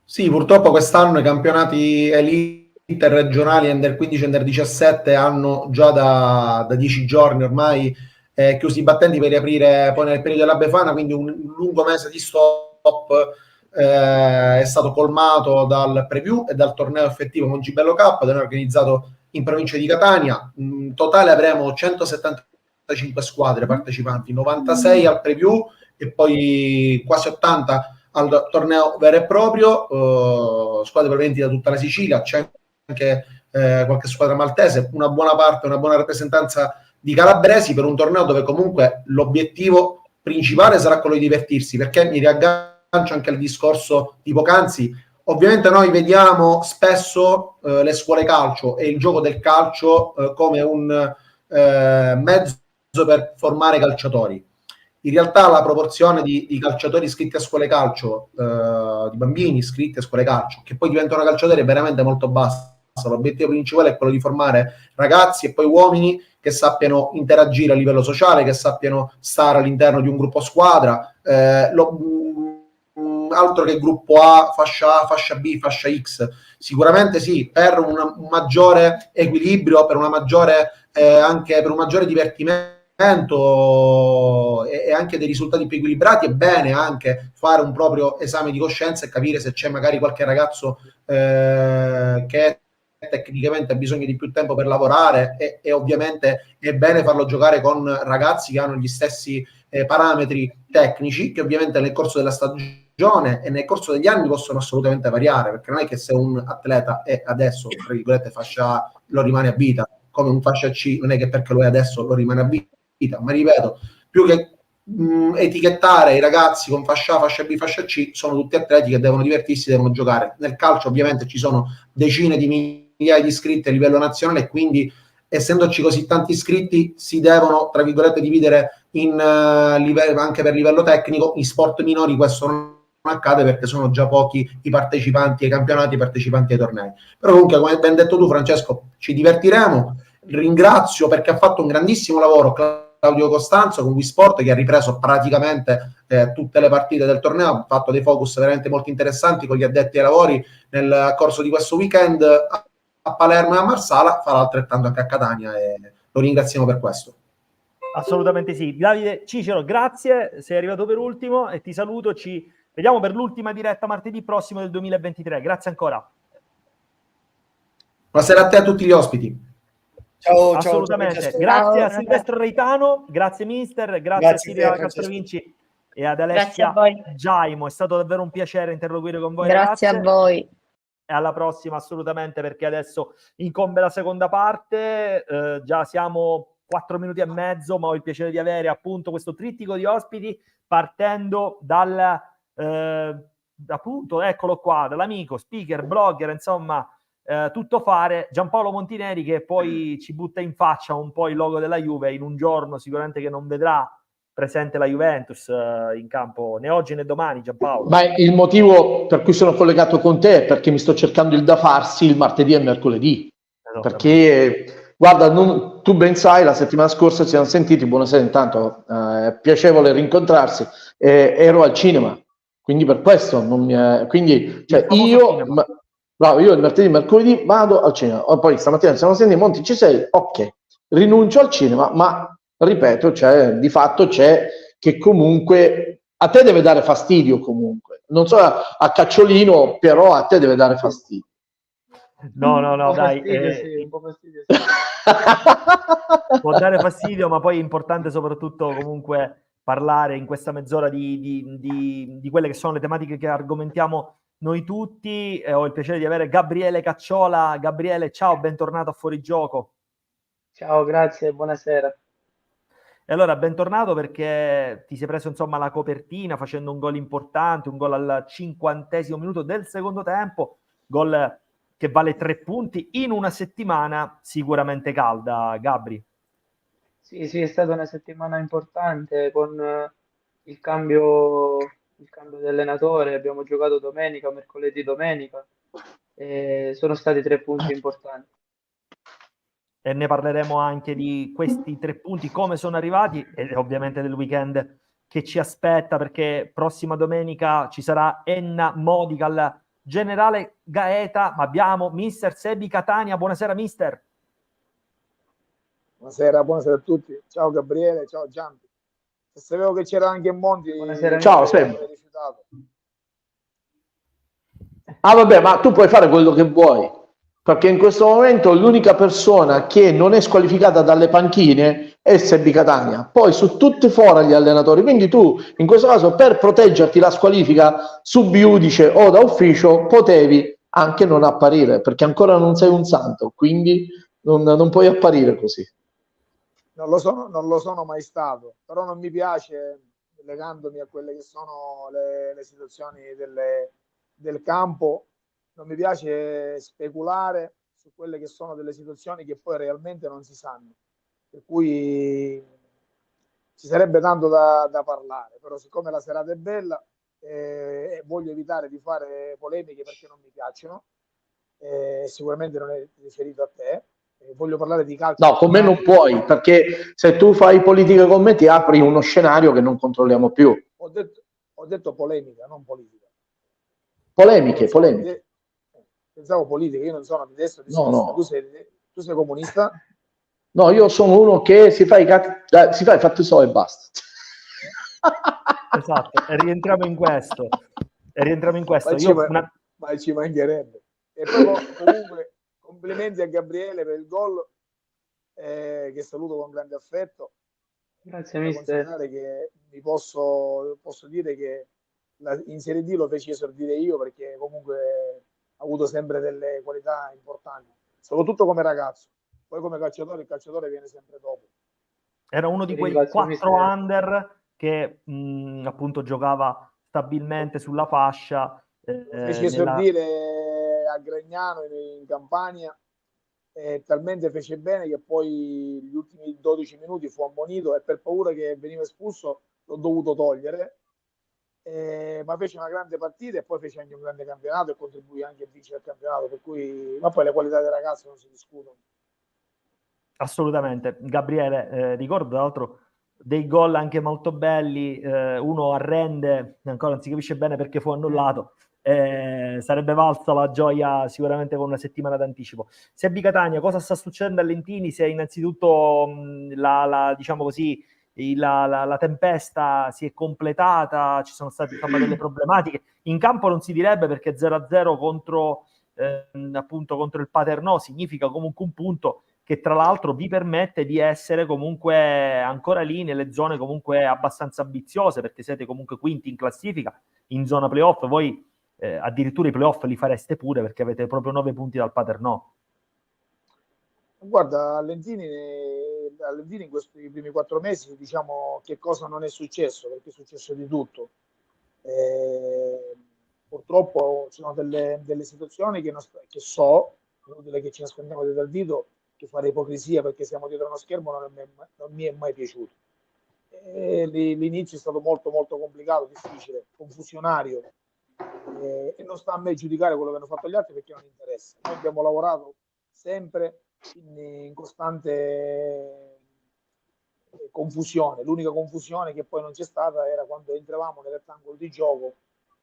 Sì, purtroppo quest'anno i campionati elite regionali Under 15 e Under 17 hanno già da 10 giorni ormai chiusi i battenti per riaprire poi nel periodo della Befana, quindi un lungo mese di stop è stato colmato dal preview e dal torneo effettivo Mongibello Cup, da noi organizzato in provincia di Catania. In totale avremo 175 squadre partecipanti, 96 al preview e poi quasi 80 al torneo vero e proprio, squadre provenienti da tutta la Sicilia, c'è anche qualche squadra maltese, una buona parte, una buona rappresentanza di calabresi per un torneo dove comunque l'obiettivo principale sarà quello di divertirsi, perché mi riaggancio anche al discorso di poc'anzi. Ovviamente noi vediamo spesso le scuole calcio e il gioco del calcio come un mezzo per formare calciatori. In realtà la proporzione di calciatori iscritti a scuole calcio, di bambini iscritti a scuole calcio, che poi diventano calciatori, è veramente molto bassa. L'obiettivo principale è quello di formare ragazzi e poi uomini che sappiano interagire a livello sociale, che sappiano stare all'interno di un gruppo squadra, altro che gruppo A, fascia B, fascia X. Sicuramente sì, per un maggiore equilibrio, per una maggiore anche per un maggiore divertimento e anche dei risultati più equilibrati, è bene anche fare un proprio esame di coscienza e capire se c'è magari qualche ragazzo che tecnicamente ha bisogno di più tempo per lavorare e ovviamente è bene farlo giocare con ragazzi che hanno gli stessi parametri tecnici, che ovviamente nel corso della stagione e nel corso degli anni possono assolutamente variare, perché non è che se un atleta è adesso, tra virgolette, fascia A, lo rimane a vita, come un fascia C, non è che perché lo è adesso lo rimane a vita, ma ripeto, più che etichettare i ragazzi con fascia A, fascia B, fascia C, sono tutti atleti che devono divertirsi, devono giocare. Nel calcio ovviamente ci sono decine di migliaia di iscritti a livello nazionale e quindi essendoci così tanti iscritti si devono, tra virgolette, dividere in anche per livello tecnico. In sport minori questo non accade perché sono già pochi i partecipanti ai campionati, i partecipanti ai tornei. Però comunque, come ben detto tu Francesco, ci divertiremo. Ringrazio perché ha fatto un grandissimo lavoro Claudio Costanzo con Wisport, che ha ripreso praticamente tutte le partite del torneo, ha fatto dei focus veramente molto interessanti con gli addetti ai lavori nel corso di questo weekend a Palermo e a Marsala, farà altrettanto anche a Catania e lo ringraziamo per questo. Assolutamente sì. Davide Cicero, grazie, sei arrivato per ultimo e ti saluto, ci vediamo per l'ultima diretta martedì prossimo del 2023, grazie ancora. Buonasera a te e a tutti gli ospiti. Ciao, assolutamente. Ciao, grazie a Silvestro Reitano, grazie mister, grazie a Siria Castrovinci e ad Alessia Giaimo, è stato davvero un piacere interloquire con voi. Grazie ragazze. A voi. E alla prossima assolutamente, perché adesso incombe la seconda parte, già siamo 4 minuti e mezzo, ma ho il piacere di avere appunto questo trittico di ospiti partendo dal appunto, eccolo qua, dall'amico, speaker, blogger, insomma, tutto fare, Giampaolo Montineri, che poi ci butta in faccia un po' il logo della Juve in un giorno sicuramente che non vedrà presente la Juventus in campo né oggi né domani. Giampaolo. Ma il motivo per cui sono collegato con te è perché mi sto cercando il da farsi il martedì e il mercoledì, perché guarda, tu ben sai, la settimana scorsa ci siamo sentiti, buonasera intanto, è piacevole rincontrarsi, ero al cinema, quindi per questo non mi è, quindi cioè io il martedì e mercoledì vado al cinema, poi stamattina ci siamo sentiti, Monti ci sei? Ok, rinuncio al cinema, ma ripeto, di fatto c'è che comunque a te deve dare fastidio, comunque non so a Cacciolino, però a te deve dare fastidio. No, dai. Un po' fastidio, sì. Può dare fastidio, ma poi è importante soprattutto comunque parlare in questa mezz'ora di quelle che sono le tematiche che argomentiamo noi tutti. Ho il piacere di avere Gabriele Cacciola. Gabriele, ciao, bentornato a Fuorigioco. Ciao, grazie, buonasera. E allora, bentornato perché ti sei preso insomma la copertina facendo un gol importante, un gol al 50° minuto del secondo tempo, gol che vale 3 punti in una settimana sicuramente calda, Gabri. Sì, è stata una settimana importante con il cambio di allenatore, abbiamo giocato domenica, mercoledì, domenica, e sono stati 3 punti importanti. E ne parleremo anche di questi 3 punti, come sono arrivati e ovviamente del weekend che ci aspetta, perché prossima domenica ci sarà Enna Modica al Generale Gaeta, ma abbiamo mister Sebi Catania. Buonasera mister. Buonasera a tutti. Ciao Gabriele, ciao Giampi. Sapevo che c'era anche Monti. Buonasera. Ciao Sebi. Vabbè, ma tu puoi fare quello che vuoi, perché in questo momento l'unica persona che non è squalificata dalle panchine è Sebi Catania, poi su tutti fuori gli allenatori, quindi tu in questo caso per proteggerti la squalifica sub iudice o da ufficio potevi anche non apparire, perché ancora non sei un santo, quindi non puoi apparire così. Non lo sono mai stato, però non mi piace, legandomi a quelle che sono le situazioni del campo, non mi piace speculare su quelle che sono delle situazioni che poi realmente non si sanno, per cui ci sarebbe tanto da parlare, però siccome la serata è bella voglio evitare di fare polemiche perché non mi piacciono, sicuramente non è riferito a te, voglio parlare di calcio. No, con me non puoi, perché se tu fai politica con me ti apri uno scenario che non controlliamo più. Ho detto polemica, non politica. Polemiche. Pensavo politica, io non sono di destra o di sinistra. No. Tu sei comunista? No, io sono uno che si fa i fatti suoi e basta. Esatto, e rientriamo in questo. Ma ci mancherebbe. E poi comunque complimenti a Gabriele per il gol, che saluto con grande affetto. Grazie mister. Che mi posso dire che in Serie D lo feci esordire io, perché comunque ha avuto sempre delle qualità importanti, soprattutto come ragazzo. Poi come calciatore, il calciatore viene sempre dopo. Era uno di quei 4 under che appunto giocava stabilmente sulla fascia. Fece esordire a Gragnano in Campania, talmente fece bene che poi gli ultimi 12 minuti fu ammonito e per paura che veniva espulso l'ho dovuto togliere, ma fece una grande partita e poi fece anche un grande campionato e contribuì anche a vincere il campionato, per cui, ma poi le qualità dei ragazzi non si discutono. Assolutamente. Gabriele, ricordo tra l'altro dei gol anche molto belli, uno arrende, ancora non si capisce bene perché fu annullato, sarebbe valsa la gioia sicuramente con una settimana d'anticipo. Sebi Catania, cosa sta succedendo a Lentini? Se innanzitutto diciamo così, la tempesta si è completata, ci sono state insomma delle problematiche in campo, non si direbbe, perché 0-0 contro appunto contro il Paternò significa comunque un punto che tra l'altro vi permette di essere comunque ancora lì nelle zone comunque abbastanza ambiziose, perché siete comunque quinti in classifica, in zona playoff. Voi addirittura i playoff li fareste pure, perché avete proprio 9 punti dal Paternò. Guarda, a Lentini in questi primi 4 mesi, diciamo che cosa non è successo, perché è successo di tutto. Purtroppo ci sono delle situazioni che so, inutile che ci nascondiamo dietro al dito, che fare ipocrisia perché siamo dietro uno schermo non mi è mai piaciuto. L'inizio è stato molto molto complicato, difficile, confusionario, e non sta a me giudicare quello che hanno fatto gli altri perché non interessa. Noi abbiamo lavorato sempre in costante confusione. L'unica confusione che poi non c'è stata era quando entravamo nel rettangolo di gioco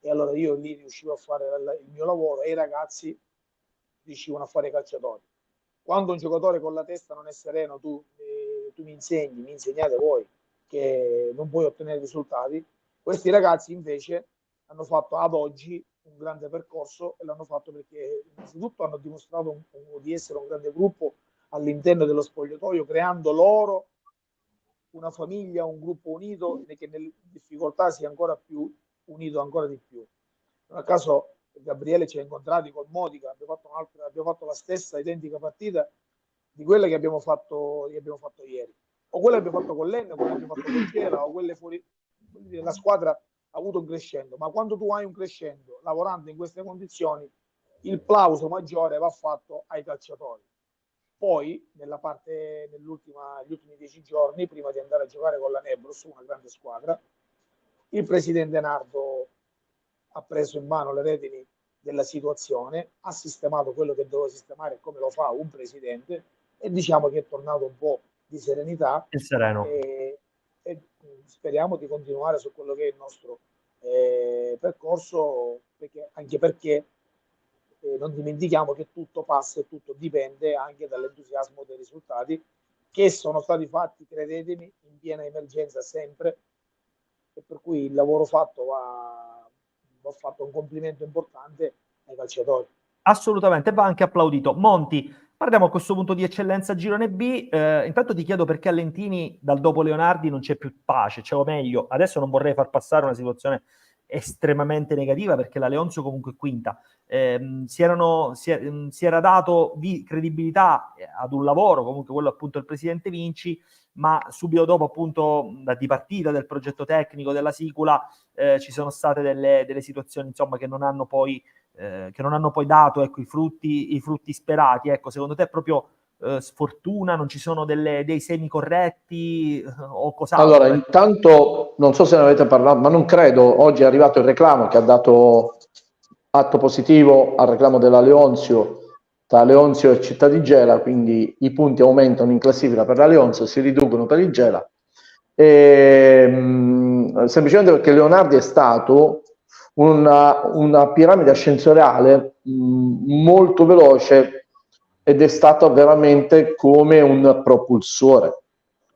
e allora io lì riuscivo a fare il mio lavoro e i ragazzi riuscivano a fare i calciatori. Quando un giocatore con la testa non è sereno, tu mi insegnate voi che non puoi ottenere risultati. Questi ragazzi invece hanno fatto ad oggi un grande percorso e l'hanno fatto perché innanzitutto hanno dimostrato di essere un grande gruppo all'interno dello spogliatoio, creando loro una famiglia, un gruppo unito e che nelle difficoltà sia ancora più unito ancora di più. Non a caso Gabriele ci ha incontrati con Modica, abbiamo fatto la stessa identica partita di quelle che abbiamo fatto ieri, o quelle che abbiamo fatto con l'Enne, o quelle che abbiamo fatto con Gela, o quelle fuori. La squadra ha avuto un crescendo, ma quando tu hai un crescendo lavorando in queste condizioni, il plauso maggiore va fatto ai calciatori. Poi, negli ultimi 10 giorni, prima di andare a giocare con la Nebros, una grande squadra, il presidente Nardo ha preso in mano le redini della situazione, ha sistemato quello che doveva sistemare come lo fa un presidente e diciamo che è tornato un po' di serenità Il sereno. E speriamo di continuare su quello che è il nostro percorso, anche perché non dimentichiamo che tutto passa e tutto dipende anche dall'entusiasmo dei risultati che sono stati fatti, credetemi, in piena emergenza sempre, e per cui il lavoro fatto va fatto un complimento importante ai calciatori. Assolutamente, va anche applaudito. Monti, parliamo a questo punto di eccellenza girone B. Intanto ti chiedo perché a Lentini dal dopo Leonardi non c'è più pace, o meglio, adesso non vorrei far passare una situazione estremamente negativa perché la Leonzio comunque è quinta. Si era dato credibilità ad un lavoro, comunque quello appunto del presidente Vinci, ma subito dopo appunto la dipartita del progetto tecnico della Sicula ci sono state delle situazioni insomma che non hanno poi dato, ecco, i frutti sperati. Ecco, secondo te è proprio sfortuna, non ci sono dei segni corretti o cos'altro? Allora, intanto non so se ne avete parlato, ma non credo. Oggi è arrivato il reclamo che ha dato atto positivo al reclamo della Leonzio tra Leonzio e Città di Gela, quindi i punti aumentano in classifica per la Leonzio, si riducono per il Gela, semplicemente perché Leonardi è stato una piramide ascensoriale molto veloce ed è stato veramente come un propulsore.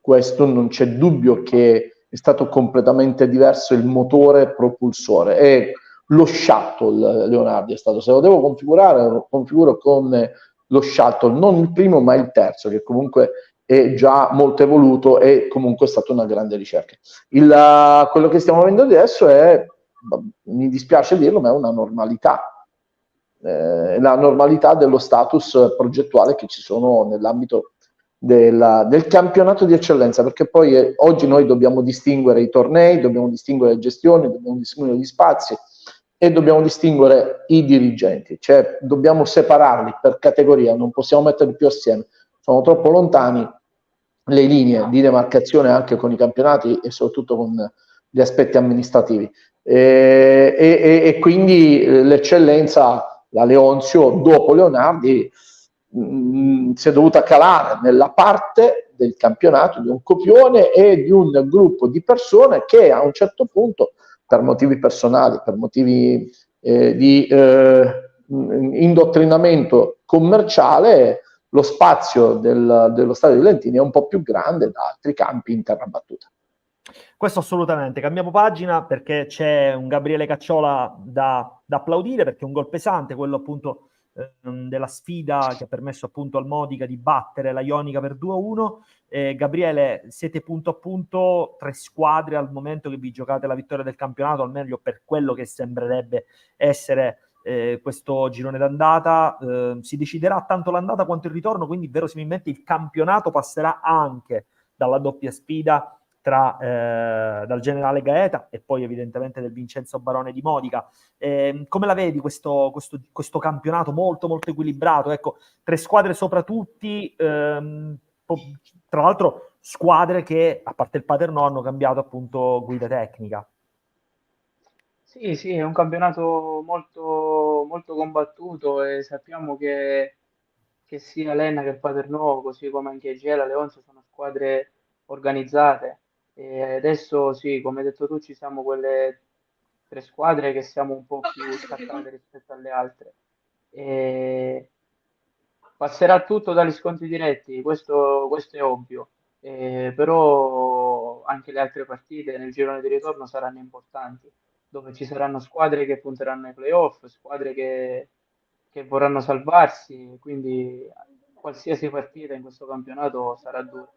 Questo non c'è dubbio che è stato completamente diverso il motore propulsore e lo shuttle. Leonardi è stato, se lo devo configurare, lo configuro con lo shuttle, non il primo ma il terzo, che comunque è già molto evoluto e comunque è stata una grande ricerca. Quello che stiamo avendo adesso è, mi dispiace dirlo, ma è una normalità, la normalità dello status progettuale che ci sono nell'ambito del campionato di eccellenza, perché poi oggi noi dobbiamo distinguere i tornei, dobbiamo distinguere le gestioni, dobbiamo distinguere gli spazi e dobbiamo distinguere i dirigenti, cioè dobbiamo separarli per categoria, non possiamo metterli più assieme, sono troppo lontani le linee di demarcazione anche con i campionati e soprattutto con gli aspetti amministrativi, e quindi l'eccellenza, la Leonzio dopo Leonardi si è dovuta calare nella parte del campionato di un copione e di un gruppo di persone che a un certo punto, per motivi personali, per motivi di indottrinamento commerciale, lo spazio dello stadio di Lentini è un po' più grande da altri campi in terra battuta. Questo assolutamente. Cambiamo pagina perché c'è un Gabriele Cacciola da applaudire, perché è un gol pesante, quello appunto della sfida che ha permesso appunto al Modica di battere la Ionica per 2-1. Gabriele, siete punto a punto, 3 squadre al momento che vi giocate la vittoria del campionato, almeno per quello che sembrerebbe essere questo girone d'andata. Si deciderà tanto l'andata quanto il ritorno, quindi verosimilmente il campionato passerà anche dalla doppia sfida dal generale Gaeta e poi evidentemente del Vincenzo Barone di Modica. Come la vedi questo campionato molto molto equilibrato? Ecco, 3 squadre sopra tutti, tra l'altro squadre che, a parte il Paternò, hanno cambiato appunto guida tecnica. Sì, sì, è un campionato molto, molto combattuto e sappiamo che sia Lenna che il Paternò, così come anche Gela, Leonzio, sono squadre organizzate. E adesso sì, come hai detto tu, ci siamo quelle 3 squadre che siamo un po' più staccate rispetto alle altre. E passerà tutto dagli scontri diretti, questo è ovvio. Però anche le altre partite nel girone di ritorno saranno importanti, dove ci saranno squadre che punteranno ai playoff, squadre che vorranno salvarsi, quindi qualsiasi partita in questo campionato sarà dura.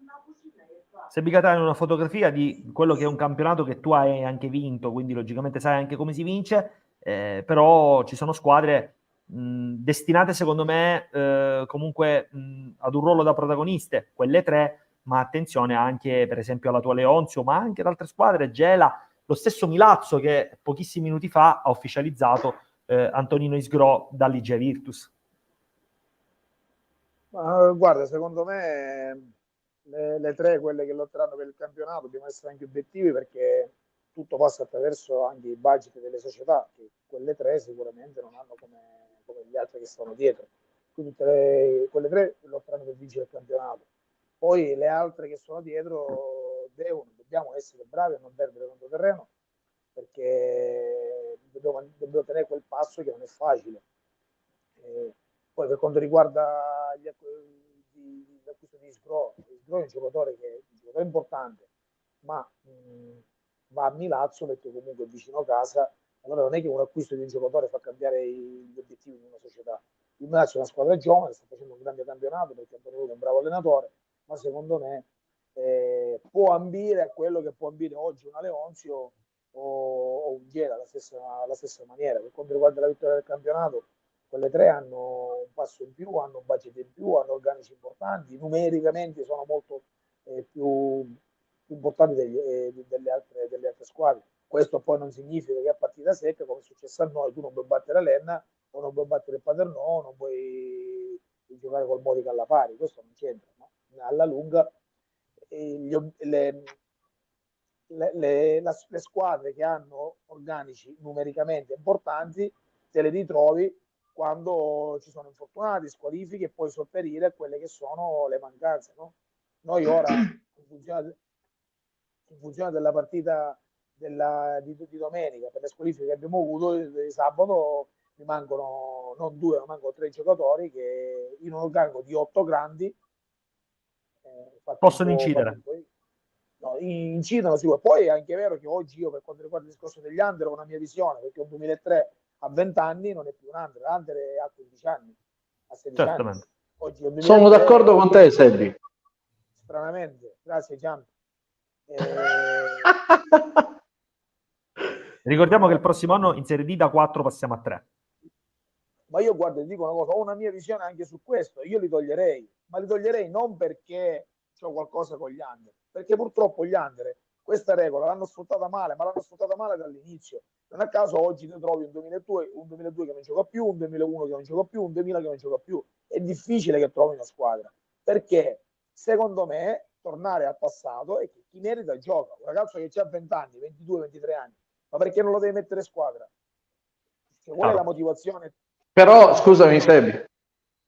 Sebi Catania, una fotografia di quello che è un campionato che tu hai anche vinto, quindi logicamente sai anche come si vince, però ci sono squadre destinate secondo me comunque ad un ruolo da protagoniste, quelle 3, ma attenzione anche per esempio alla tua Leonzio, ma anche ad altre squadre, Gela, lo stesso Milazzo che pochissimi minuti fa ha ufficializzato Antonino Isgrò dall'Igea Virtus. Guarda, secondo me le 3, quelle che lotteranno per il campionato, dobbiamo essere anche obiettivi, perché tutto passa attraverso anche i budget delle società, che quelle 3 sicuramente non hanno come gli altri che stanno dietro. Quindi quelle 3 lotteranno per vincere il campionato. Poi le altre che sono dietro dobbiamo essere bravi a non perdere tanto terreno, perché dobbiamo tenere quel passo che non è facile. Poi per quanto riguarda l'acquisto di Isgrò è un giocatore importante, ma va a Milazzo perché comunque è vicino a casa. Allora non è che un acquisto di un giocatore fa cambiare gli obiettivi di una società. Il Milazzo è una squadra giovane, sta facendo un grande campionato perché Antonio è un bravo allenatore, ma secondo me può ambire a quello che può ambire oggi una Leonzio o un Gela alla stessa maniera. Per quanto riguarda la vittoria del campionato, quelle 3 hanno un passo in più, hanno un budget in più, hanno organici importanti, numericamente sono molto più importanti delle altre squadre. Questo poi non significa che a partita secca, come è successo a noi, tu non puoi battere Lenna o non puoi battere il Paternò o non puoi giocare col Modica alla pari. Questo non c'entra, no? Alla lunga le squadre che hanno organici numericamente importanti te le ritrovi quando ci sono infortunati, squalifiche, e puoi sopperire a quelle che sono le mancanze, no? Noi ora, in funzione della partita di domenica, per le squalifiche che abbiamo avuto, di sabato mi mancano non 2, ma mancano 3 giocatori che in un organico di 8 grandi possono incidere. Incidono sicuramente. Poi è anche vero che oggi io, per quanto riguarda il discorso degli under, ho una mia visione, perché un 2003 a 20 anni non è più un under, l'under ha 15 anni, a 16 anni. Oggi è 2003, sono d'accordo con te, Sebi. Stranamente, grazie Gian. Ricordiamo che il prossimo anno in Serie D da 4 passiamo a 3. Ma io, guarda, ti dico una cosa, ho una mia visione anche su questo, io li toglierei, ma li toglierei non perché c'ho qualcosa con gli under, perché purtroppo gli under, questa regola l'hanno sfruttata male, ma l'hanno sfruttata male dall'inizio. Non a caso oggi ti trovi un 2002 che non gioca più, un 2001 che non gioca più, un 2000 che non gioca più. È difficile che trovi una squadra, perché secondo me tornare al passato è che chi merita gioca. Un ragazzo che ha 20 anni, 22, 23 anni, ma perché non lo devi mettere in squadra? Cioè, qual è la motivazione? Però scusami Sebi, tu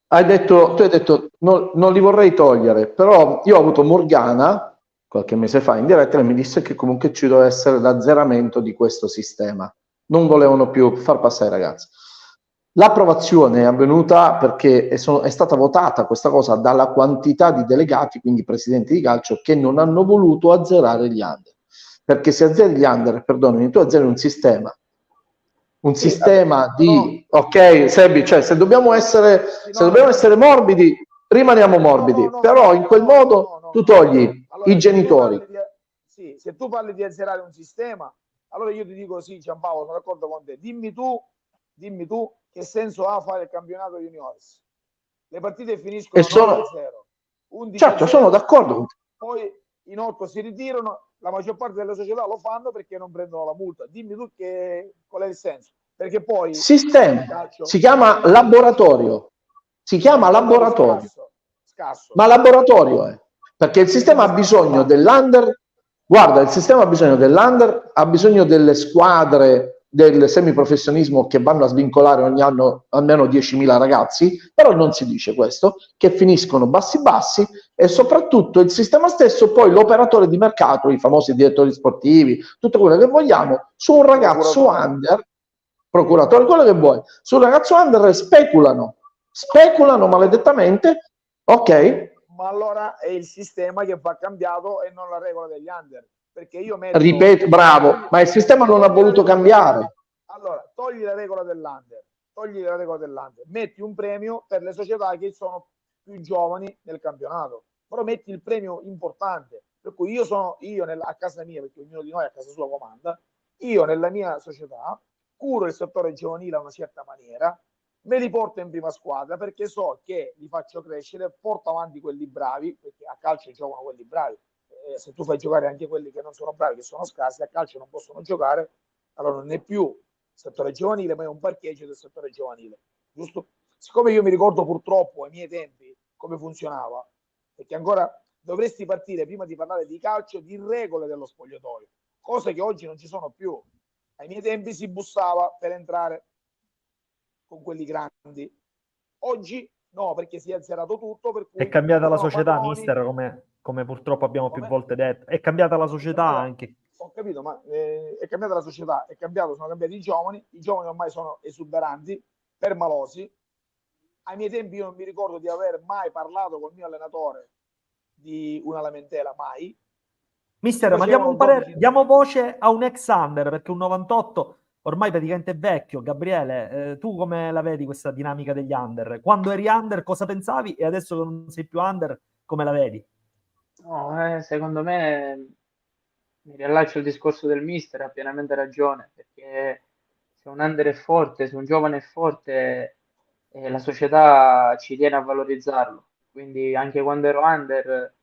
hai detto non li vorrei togliere, però io ho avuto Morgana qualche mese fa in diretta e mi disse che comunque ci doveva essere l'azzeramento di questo sistema, non volevano più far passare i ragazzi. L'approvazione è avvenuta perché è stata votata questa cosa dalla quantità di delegati, quindi presidenti di calcio, che non hanno voluto azzerare gli under, perché se azzeri gli under, perdonami, tu azzeri un sistema di ok Sebi, cioè se dobbiamo essere morbidi, rimaniamo morbidi, però in quel modo tu togli i genitori. Se tu parli di azzerare un sistema, allora io ti dico sì, Giampaolo, sono d'accordo con te, dimmi tu che senso ha fare il campionato juniores? Le partite finiscono 9-0, certo, sono d'accordo. Poi in 8 si ritirano, la maggior parte delle società lo fanno perché non prendono la multa. Dimmi tu qual è il senso? Perché poi sistema calcio, si chiama laboratorio, scasso. Ma laboratorio è, perché il sistema ha bisogno dell'under, guarda, il sistema ha bisogno dell'under, ha bisogno delle squadre del semiprofessionismo che vanno a svincolare ogni anno almeno 10.000 ragazzi, però non si dice questo, che finiscono bassi e soprattutto il sistema stesso, poi l'operatore di mercato, i famosi direttori sportivi, tutto quello che vogliamo, su un ragazzo under, procuratore, quello che vuoi, su un ragazzo under speculano maledettamente, ok? Ma allora è il sistema che va cambiato e non la regola degli under. Perché io metto, ripeto, bravo, ma il sistema non ha voluto cambiare. Allora, togli la regola dell'under, metti un premio per le società che sono più giovani nel campionato, però metti il premio importante, per cui a casa mia, perché ognuno di noi a casa sua comanda, io nella mia società curo il settore giovanile a una certa maniera, me li porto in prima squadra perché so che li faccio crescere, porto avanti quelli bravi, perché a calcio giocano quelli bravi. Se tu fai giocare anche quelli che non sono bravi, che sono scarsi, a calcio non possono giocare, allora non è più settore giovanile, ma è un parcheggio del settore giovanile, giusto? Siccome io mi ricordo purtroppo ai miei tempi come funzionava, perché ancora dovresti partire prima di parlare di calcio, di regole dello spogliatoio, cose che oggi non ci sono più. Ai miei tempi si bussava per entrare con quelli grandi, oggi no, perché si è azzerato tutto, per cui è cambiata la società, padroni, mister, come purtroppo abbiamo più volte detto, è cambiata la società anche. Ho capito, ma è cambiata la società, sono cambiati i giovani ormai sono esuberanti, permalosi. Ai miei tempi io non mi ricordo di aver mai parlato col mio allenatore di una lamentela, mai. Mister, ma diamo voce a un ex under, perché un 98 ormai praticamente è vecchio. Gabriele, tu come la vedi questa dinamica degli under? Quando eri under cosa pensavi e adesso che non sei più under come la vedi? No, secondo me mi riallaccio al discorso del mister, ha pienamente ragione, perché se un under è forte, se un giovane è forte, la società ci tiene a valorizzarlo. Quindi anche quando ero under,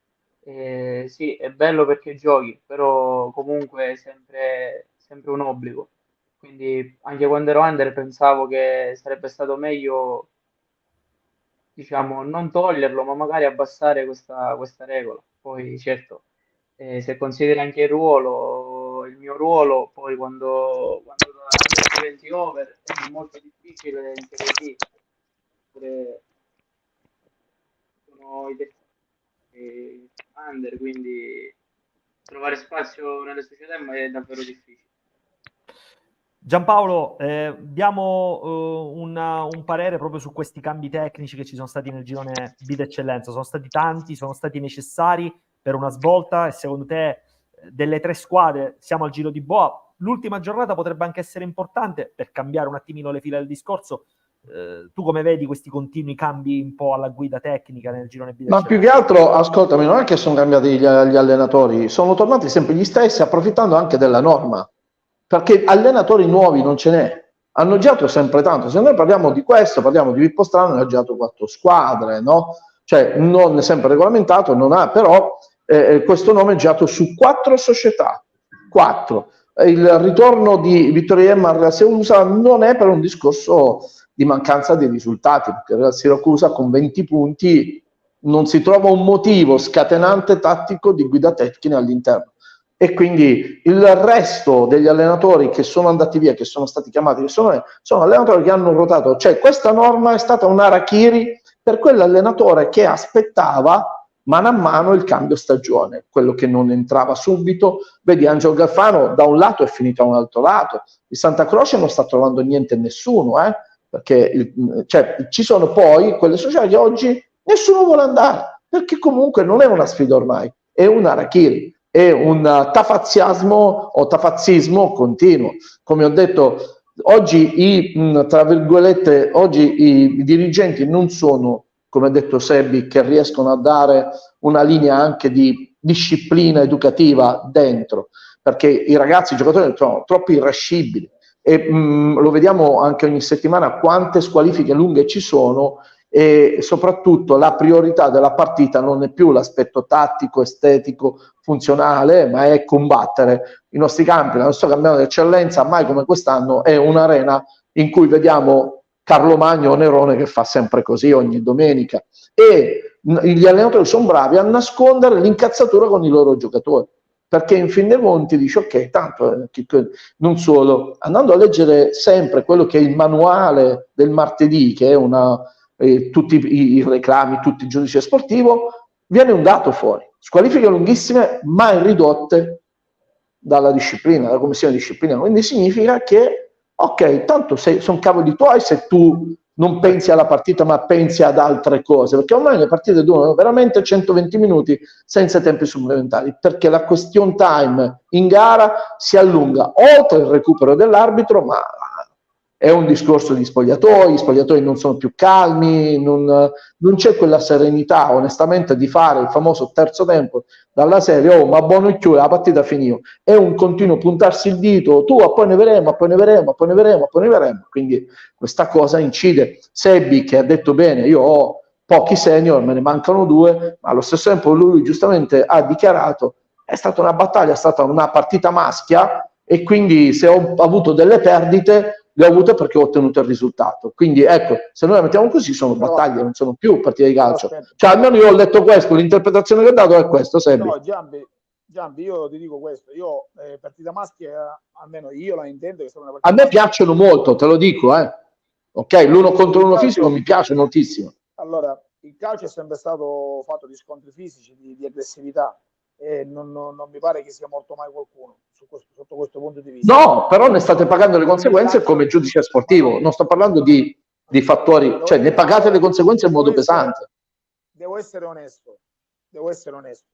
sì, è bello perché giochi, però comunque è sempre un obbligo. Quindi anche quando ero under pensavo che sarebbe stato meglio, diciamo, non toglierlo, ma magari abbassare questa regola. Poi certo, se consideri anche il mio ruolo, poi quando diventi over è molto difficile in Serie D. Sono i under, quindi trovare spazio nelle società è davvero difficile. Giampaolo, diamo un parere proprio su questi cambi tecnici che ci sono stati nel girone B d'eccellenza. Sono stati tanti, sono stati necessari per una svolta, e secondo te delle 3 squadre siamo al giro di boa? L'ultima giornata potrebbe anche essere importante per cambiare un attimino le fila del discorso. Tu come vedi questi continui cambi un po' alla guida tecnica nel girone B d'eccellenza? Ma più che altro, ascoltami, non è che sono cambiati gli allenatori, sono tornati sempre gli stessi, approfittando anche della norma, perché allenatori nuovi non ce n'è, hanno giocato sempre tanto. Se noi parliamo di questo, parliamo di Pippo Strano, ha giocato 4 squadre, no? Cioè non è sempre regolamentato, non ha, però questo nome è giocato su 4 società, 4. Il ritorno di Vittorio Emmar a Seusa non è per un discorso di mancanza di risultati, perché il Siracusa con 20 punti non si trova un motivo scatenante tattico di guida tecnica all'interno. E quindi il resto degli allenatori che sono andati via, che sono stati chiamati, che sono allenatori che hanno ruotato. Cioè questa norma è stata un harakiri per quell'allenatore che aspettava mano a mano il cambio stagione, quello che non entrava subito. Vedi, Angelo Galfano da un lato è finito da un altro lato, il Santa Croce non sta trovando niente e nessuno, perché ci sono poi quelle società che oggi nessuno vuole andare, perché comunque non è una sfida ormai, è un harakiri. È un tafaziasmo o tafazzismo continuo. Come ho detto, oggi tra virgolette, oggi i dirigenti non sono, come ha detto Sebbi, che riescono a dare una linea anche di disciplina educativa dentro, perché i ragazzi, i giocatori sono troppo irascibili. e lo vediamo anche ogni settimana quante squalifiche lunghe ci sono, e soprattutto la priorità della partita non è più l'aspetto tattico, estetico, funzionale, ma è combattere. I nostri campi, il nostro campionato d'eccellenza, mai come quest'anno, è un'arena in cui vediamo Carlo Magno o Nerone che fa sempre così ogni domenica, e gli allenatori sono bravi a nascondere l'incazzatura con i loro giocatori, perché in fin dei conti dici ok, tanto non solo, andando a leggere sempre quello che è il manuale del martedì, che è tutti i reclami, tutti i giudici sportivo, viene un dato fuori: squalifiche lunghissime mai ridotte dalla disciplina, dalla commissione di disciplina. Quindi significa che ok, tanto sono cavoli tuoi se tu non pensi alla partita ma pensi ad altre cose, perché ormai le partite durano veramente 120 minuti senza tempi supplementari, perché la question time in gara si allunga oltre il recupero dell'arbitro, ma è un discorso di spogliatoi, gli spogliatoi non sono più calmi, non c'è quella serenità onestamente di fare il famoso terzo tempo dalla serie, oh ma buono e chiude, la partita finì, è un continuo puntarsi il dito, tu poi ne vedremo, quindi questa cosa incide. Sebbi, che ha detto bene, io ho pochi senior, me ne mancano 2, ma allo stesso tempo lui giustamente ha dichiarato è stata una battaglia, è stata una partita maschia, e quindi se ho avuto delle perdite le ho avute perché ho ottenuto il risultato. Quindi ecco, se noi la mettiamo così sono battaglie, non sono più partite di calcio. Cioè almeno io ho detto questo, l'interpretazione che ho dato è questo, Sebbi. No, Giambi, io ti dico questo, io partita maschia, almeno io la intendo che una partita a me piacciono molto, te lo dico, ok, l'uno contro l'uno fisico mi piace moltissimo. Allora, il calcio è sempre stato fatto di scontri fisici, di aggressività, e non mi pare che sia morto mai qualcuno sotto questo punto di vista. No, però ne state pagando le conseguenze come giudice sportivo, non sto parlando di fattori, cioè ne pagate le conseguenze in modo pesante. Devo essere onesto,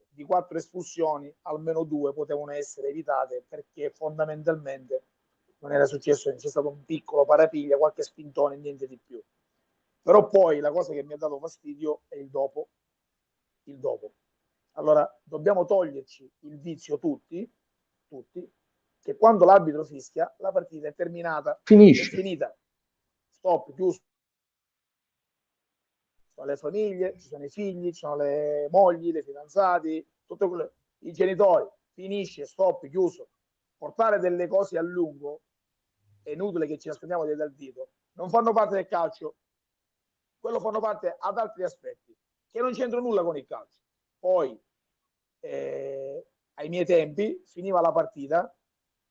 di 4 espulsioni almeno 2 potevano essere evitate, perché fondamentalmente non era successo, c'è stato un piccolo parapiglia, qualche spintone, niente di più. Però poi la cosa che mi ha dato fastidio è il dopo. Allora, dobbiamo toglierci il vizio tutti, che quando l'arbitro fischia, la partita è terminata. Finisce. È finita. Stop, chiuso. Ci sono le famiglie, ci sono i figli, ci sono le mogli, le fidanzati, i genitori. Finisce, stop, chiuso. Portare delle cose a lungo è inutile che ci nascondiamo dietro al dito. Non fanno parte del calcio. Quello fanno parte ad altri aspetti che non c'entrano nulla con il calcio. Poi, ai miei tempi, finiva la partita,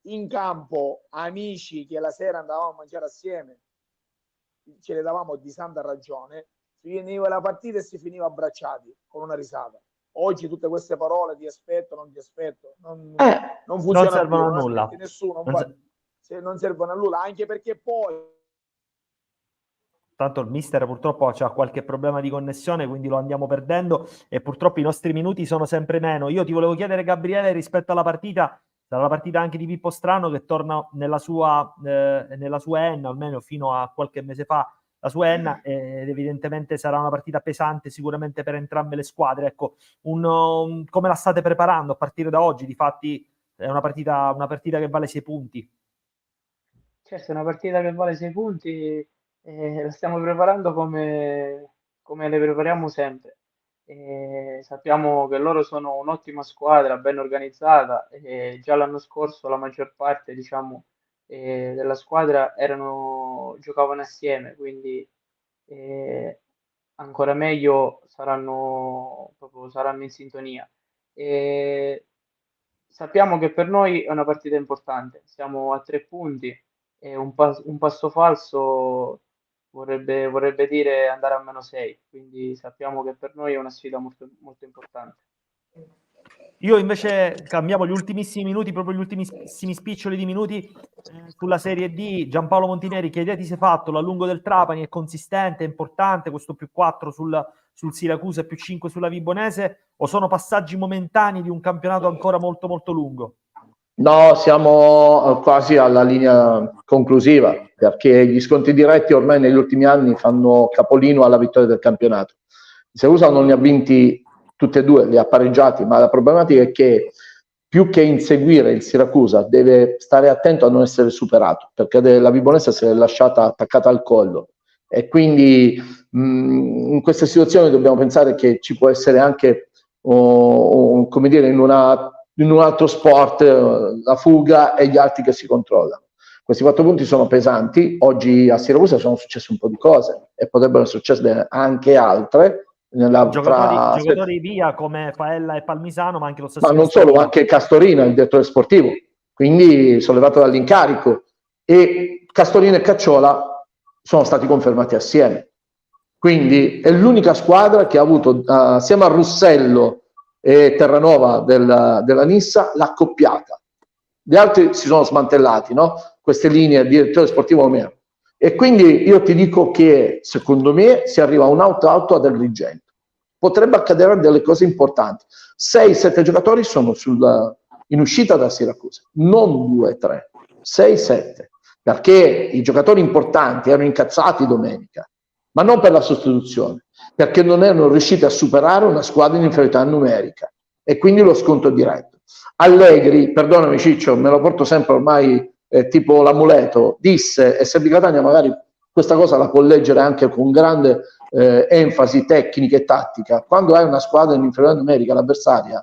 in campo, amici che la sera andavamo a mangiare assieme, ce le davamo di santa ragione, finiva la partita e si finiva abbracciati con una risata. Oggi tutte queste parole ti aspetto, non ti aspetto, non funziona, non servono più, a nulla. Nessuno, non servono a nulla, anche perché poi tanto il mister purtroppo ha qualche problema di connessione, quindi lo andiamo perdendo e purtroppo i nostri minuti sono sempre meno. Io ti volevo chiedere, Gabriele, rispetto alla partita, sarà la partita anche di Pippo Strano che torna nella sua enna, almeno fino a qualche mese fa, la sua enna, ed evidentemente sarà una partita pesante sicuramente per entrambe le squadre. Ecco, come la state preparando a partire da oggi? Difatti è una partita che vale 6 punti. Certo, è una partita che vale 6 punti. La stiamo preparando come le prepariamo sempre. Sappiamo che loro sono un'ottima squadra, ben organizzata, e già l'anno scorso la maggior parte, diciamo, della squadra giocavano assieme, quindi ancora meglio saranno in sintonia. Sappiamo che per noi è una partita importante, siamo a 3 punti e un passo falso vorrebbe dire andare a -6, quindi sappiamo che per noi è una sfida molto, molto importante. Io invece cambiamo gli ultimissimi minuti, proprio gli ultimissimi spiccioli di minuti sulla Serie D. Giampaolo Montineri, che idea ti sei fatto? L'allungo del Trapani è consistente, è importante, questo +4 sul Siracusa e +5 sulla Vibonese, o sono passaggi momentanei di un campionato ancora molto molto lungo? No, siamo quasi alla linea conclusiva, perché gli scontri diretti ormai negli ultimi anni fanno capolino alla vittoria del campionato. Il Siracusa non ne ha vinti tutti e due, li ha pareggiati, ma la problematica è che più che inseguire il Siracusa, deve stare attento a non essere superato, perché la Vibonese si è lasciata attaccata al collo, e quindi in queste situazioni dobbiamo pensare che ci può essere anche, come dire, in un altro sport, la fuga e gli altri che si controllano. Questi 4 punti sono pesanti. Oggi a Siracusa sono successe un po' di cose e potrebbero succedere anche altre. Giocatori via come Faella e Palmisano, ma anche lo stesso. Ma non solo, anche Castorina, il direttore sportivo, quindi sollevato dall'incarico, e Castorina e Cacciola sono stati confermati assieme. Quindi è l'unica squadra che ha avuto, assieme a Russello e Terranova della Nissa, l'accoppiata. Gli altri si sono smantellati, no? Queste linee, direttore sportivo o meno. E quindi io ti dico che secondo me si arriva a un out ad Agrigento. Potrebbe accadere delle cose importanti. 6-7 giocatori sono in uscita da Siracusa, non 2-3, 6-7, perché i giocatori importanti erano incazzati domenica, ma non per la sostituzione, perché non erano riusciti a superare una squadra in inferiorità numerica, e quindi lo sconto diretto. Allegri, perdonami Ciccio, me lo porto sempre ormai tipo l'amuleto, disse, e Serbi Catania magari questa cosa la può leggere anche con grande enfasi tecnica e tattica: quando hai una squadra in inferiorità numerica, l'avversaria,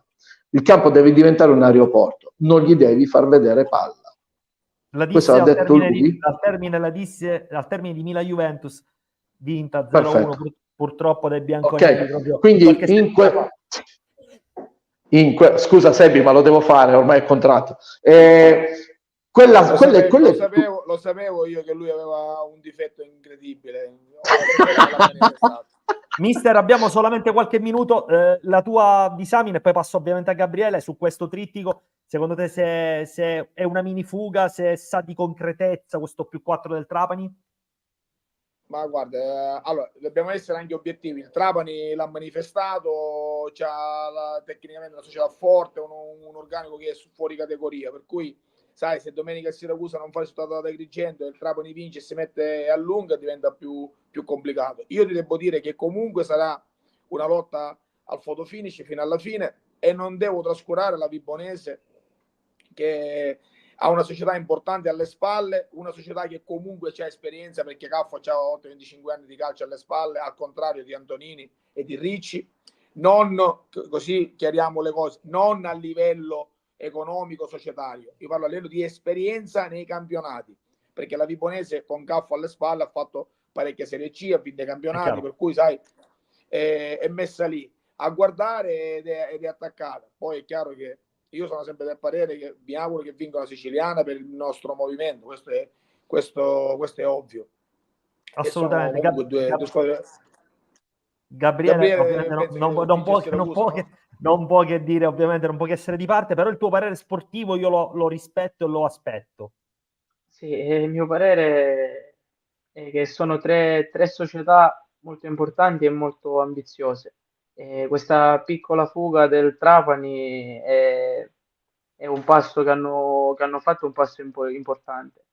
il campo deve diventare un aeroporto, non gli devi far vedere palla. Questo l'ha detto lui. Al termine di Milan-Juventus, vinta 0-1 purtroppo dai bianconeri. Ok, quindi scusa Sebi, ma lo devo fare, ormai è contratto. Lo sapevo io che lui aveva un difetto incredibile. Mister, abbiamo solamente qualche minuto, la tua disamina, e poi passo ovviamente a Gabriele su questo trittico. Secondo te se è una mini fuga, se sa di concretezza questo +4 del Trapani? Ma guarda, allora dobbiamo essere anche obiettivi. Il Trapani l'ha manifestato, c'ha tecnicamente una società forte, un organico che è fuori categoria, per cui sai, se domenica il Siracusa non fa il risultato da Agrigento e il Trapani vince e si mette a lunga, diventa più complicato. Io ti devo dire che comunque sarà una lotta al fotofinish fino alla fine, e non devo trascurare la Vibonese, che ha una società importante alle spalle, una società che comunque c'ha esperienza, perché Caffo ha 25 anni di calcio alle spalle, al contrario di Antonini e di Ricci. Non, così chiariamo le cose, non a livello economico societario, io parlo a livello di esperienza nei campionati, perché la Vibonese con Caffo alle spalle ha fatto parecchie Serie C, ha vinto i campionati, per cui sai, è messa lì a guardare ed è attaccata. Poi è chiaro che io sono sempre del parere che mi auguro che vinca la Siciliana per il nostro movimento, questo è ovvio. Assolutamente. Due squadre. Gabriele non può che dire, ovviamente non può che essere di parte, però il tuo parere sportivo io lo rispetto e lo aspetto. Sì, il mio parere è che sono tre società molto importanti e molto ambiziose. Questa piccola fuga del Trapani è un passo che hanno fatto, un passo importante.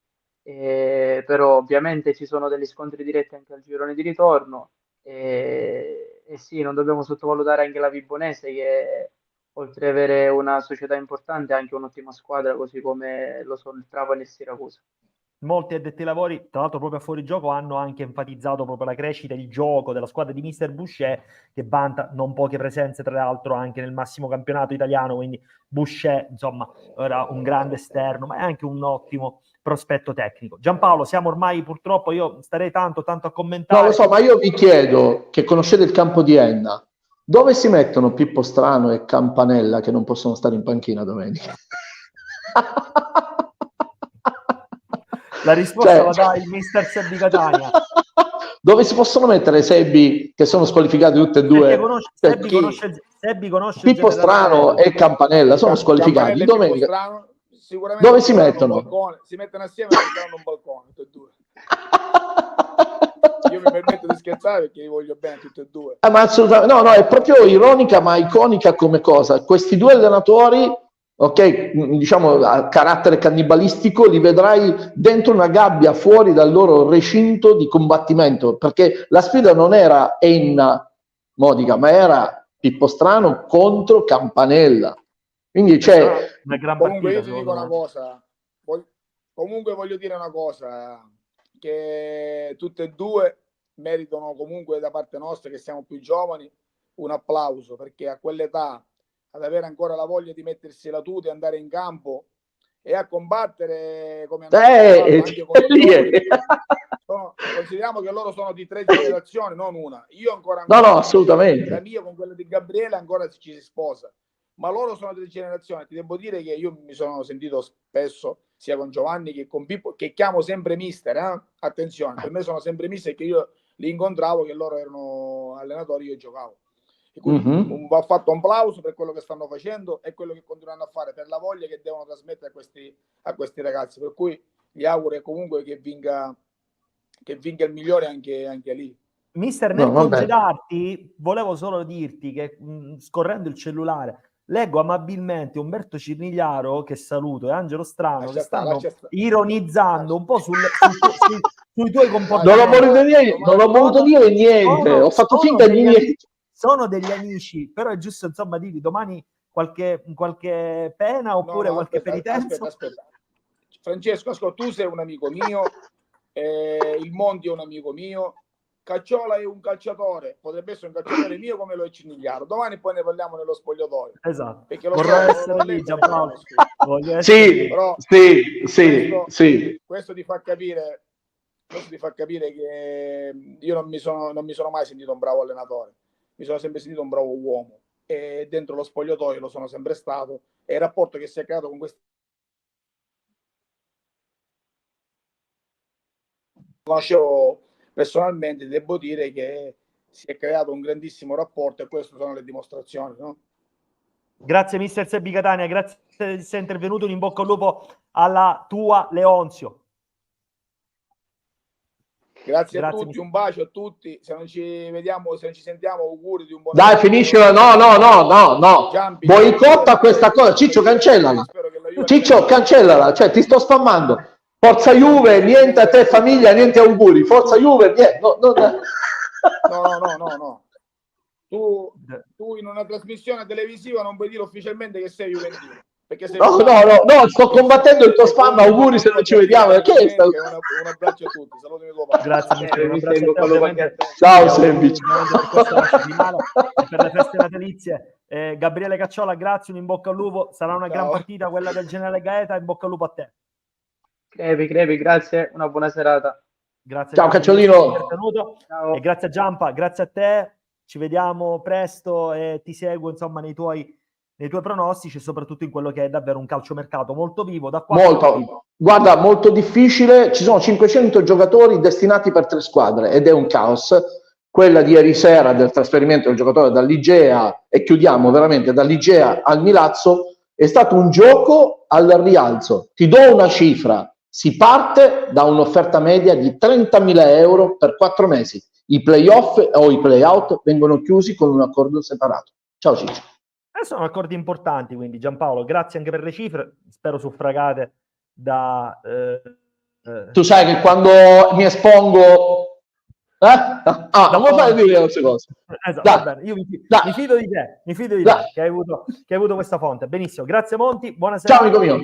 Però ovviamente ci sono degli scontri diretti anche al girone di ritorno, e sì, non dobbiamo sottovalutare anche la Vibonese, che oltre ad avere una società importante ha anche un'ottima squadra, così come lo sono il Trapani e il Siracusa. Molti addetti ai lavori, tra l'altro proprio a fuorigioco, hanno anche enfatizzato proprio la crescita e il gioco della squadra di Mister Boucher, che vanta non poche presenze tra l'altro anche nel massimo campionato italiano, quindi Boucher insomma era un grande esterno, ma è anche un ottimo prospetto tecnico. Giampaolo, siamo ormai, purtroppo io starei tanto a commentare. No, lo so, ma io vi chiedo, che conoscete il campo di Enna, dove si mettono Pippo Strano e Campanella, che non possono stare in panchina domenica? La risposta la dà il mister Serbi Catania. Dove si possono mettere Sebbi, che sono squalificati tutte e due? Sebbi conosce Pippo Strano e Campanella sono squalificati domenica. Strano, dove si mettono? Si mettono assieme e hanno un balcone, tutti e due. Io mi permetto di scherzare perché li voglio bene tutti e due. Ma assolutamente no, è proprio ironica ma iconica come cosa. Questi due allenatori, ok, diciamo a carattere cannibalistico, li vedrai dentro una gabbia fuori dal loro recinto di combattimento, perché la sfida non era Enna Modica, ma era Pippo Strano contro Campanella. Quindi c'è... una gran Comunque partita, io ti dico una cosa, comunque voglio dire una cosa, che tutte e due meritano comunque da parte nostra, che siamo più giovani, un applauso, perché a quell'età, ad avere ancora la voglia di mettersi la tuta e andare in campo e a combattere come hanno fatto anche con i giovani, consideriamo che loro sono di 3 generazioni, non una. Io ancora No, assolutamente. la mia con quella di Gabriele ancora ci si sposa, ma loro sono 3 generazioni. Ti devo dire che io mi sono sentito spesso sia con Giovanni che con Pippo, che chiamo sempre mister, attenzione, per me sono sempre mister, che io li incontravo, che loro erano allenatori, io giocavo. E quindi va fatto un applauso per quello che stanno facendo e quello che continuano a fare, per la voglia che devono trasmettere a questi ragazzi, per cui gli auguro comunque che vinca il migliore anche lì. Mister, nel congedarti, volevo solo dirti che scorrendo il cellulare leggo amabilmente Umberto Cirnigliaro, che saluto, e Angelo Strano, che stanno ironizzando un po' sui tuoi comportamenti. Non ho voluto dire niente, ho fatto finta di niente. Sono degli amici, però è giusto, insomma, dirvi domani qualche pena oppure qualche penitenza. Aspetta. Francesco, ascolta, tu sei un amico mio, il Monti è un amico mio, Cacciola è un calciatore, potrebbe essere un calciatore mio come lo è Cinigliaro. Domani poi ne parliamo nello spogliatoio. Esatto. Perché lo vorrei essere lì, Giampaolo. Sì. Questo ti fa capire che io non mi sono mai sentito un bravo allenatore, mi sono sempre sentito un bravo uomo, e dentro lo spogliatoio lo sono sempre stato, e il rapporto che si è creato con questi conoscevo personalmente, devo dire che si è creato un grandissimo rapporto, e queste sono le dimostrazioni, no? Grazie mister Sebbi Catania, grazie di essere intervenuto, in bocca al lupo alla tua Leonzio. Grazie a tutti, un bacio a tutti, se non ci vediamo, se non ci sentiamo, auguri di un buon Dai, finiscila, no. Giampi, boicotta questa cosa, Ciccio, cancellala. Ciccio, cancellala, cioè ti sto spammando. Forza Juve, niente a te famiglia, niente auguri. Forza Juve, niente. No. Tu in una trasmissione televisiva non puoi dire ufficialmente che sei juventino. Perché sei no, sto combattendo il tuo spam, auguri se non ci vediamo. Un abbraccio a tutti, salutami tuo padre. Grazie. Ciao Semplice. Per le feste natalizie, Gabriele Cacciola, grazie, un in bocca al lupo, sarà una gran partita quella del generale Gaeta, in bocca al lupo a te. Crepi, grazie, una buona serata. Grazie. Ciao Cacciolino. Ciao. E grazie a Giampa, grazie a te, ci vediamo presto e ti seguo insomma nei tuoi pronostici e soprattutto in quello che è davvero un calciomercato molto vivo. Guarda, molto difficile, ci sono 500 giocatori destinati per 3 squadre ed è un caos. Quella di ieri sera del trasferimento del giocatore dall'Igea, e chiudiamo veramente dall'Igea al Milazzo, è stato un gioco al rialzo. Ti do una cifra, si parte da un'offerta media di 30.000 euro per 4 mesi. I playoff o i playout vengono chiusi con un accordo separato. Ciao Ciccio. Sono accordi importanti, quindi Giampaolo, grazie anche per le cifre, spero suffragate da... Tu sai che quando mi espongo... non vuoi fare dire queste cose? Esatto, va bene. Io mi fido di te, che hai avuto questa fonte. Benissimo, grazie Monti, buonasera. Ciao amico mio.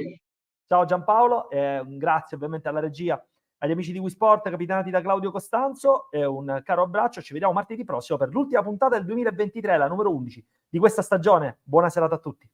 Ciao Giampaolo, un grazie ovviamente alla regia, agli amici di WeSport capitanati da Claudio Costanzo, e un caro abbraccio, ci vediamo martedì prossimo per l'ultima puntata del 2023, la numero 11 di questa stagione. Buona serata a tutti.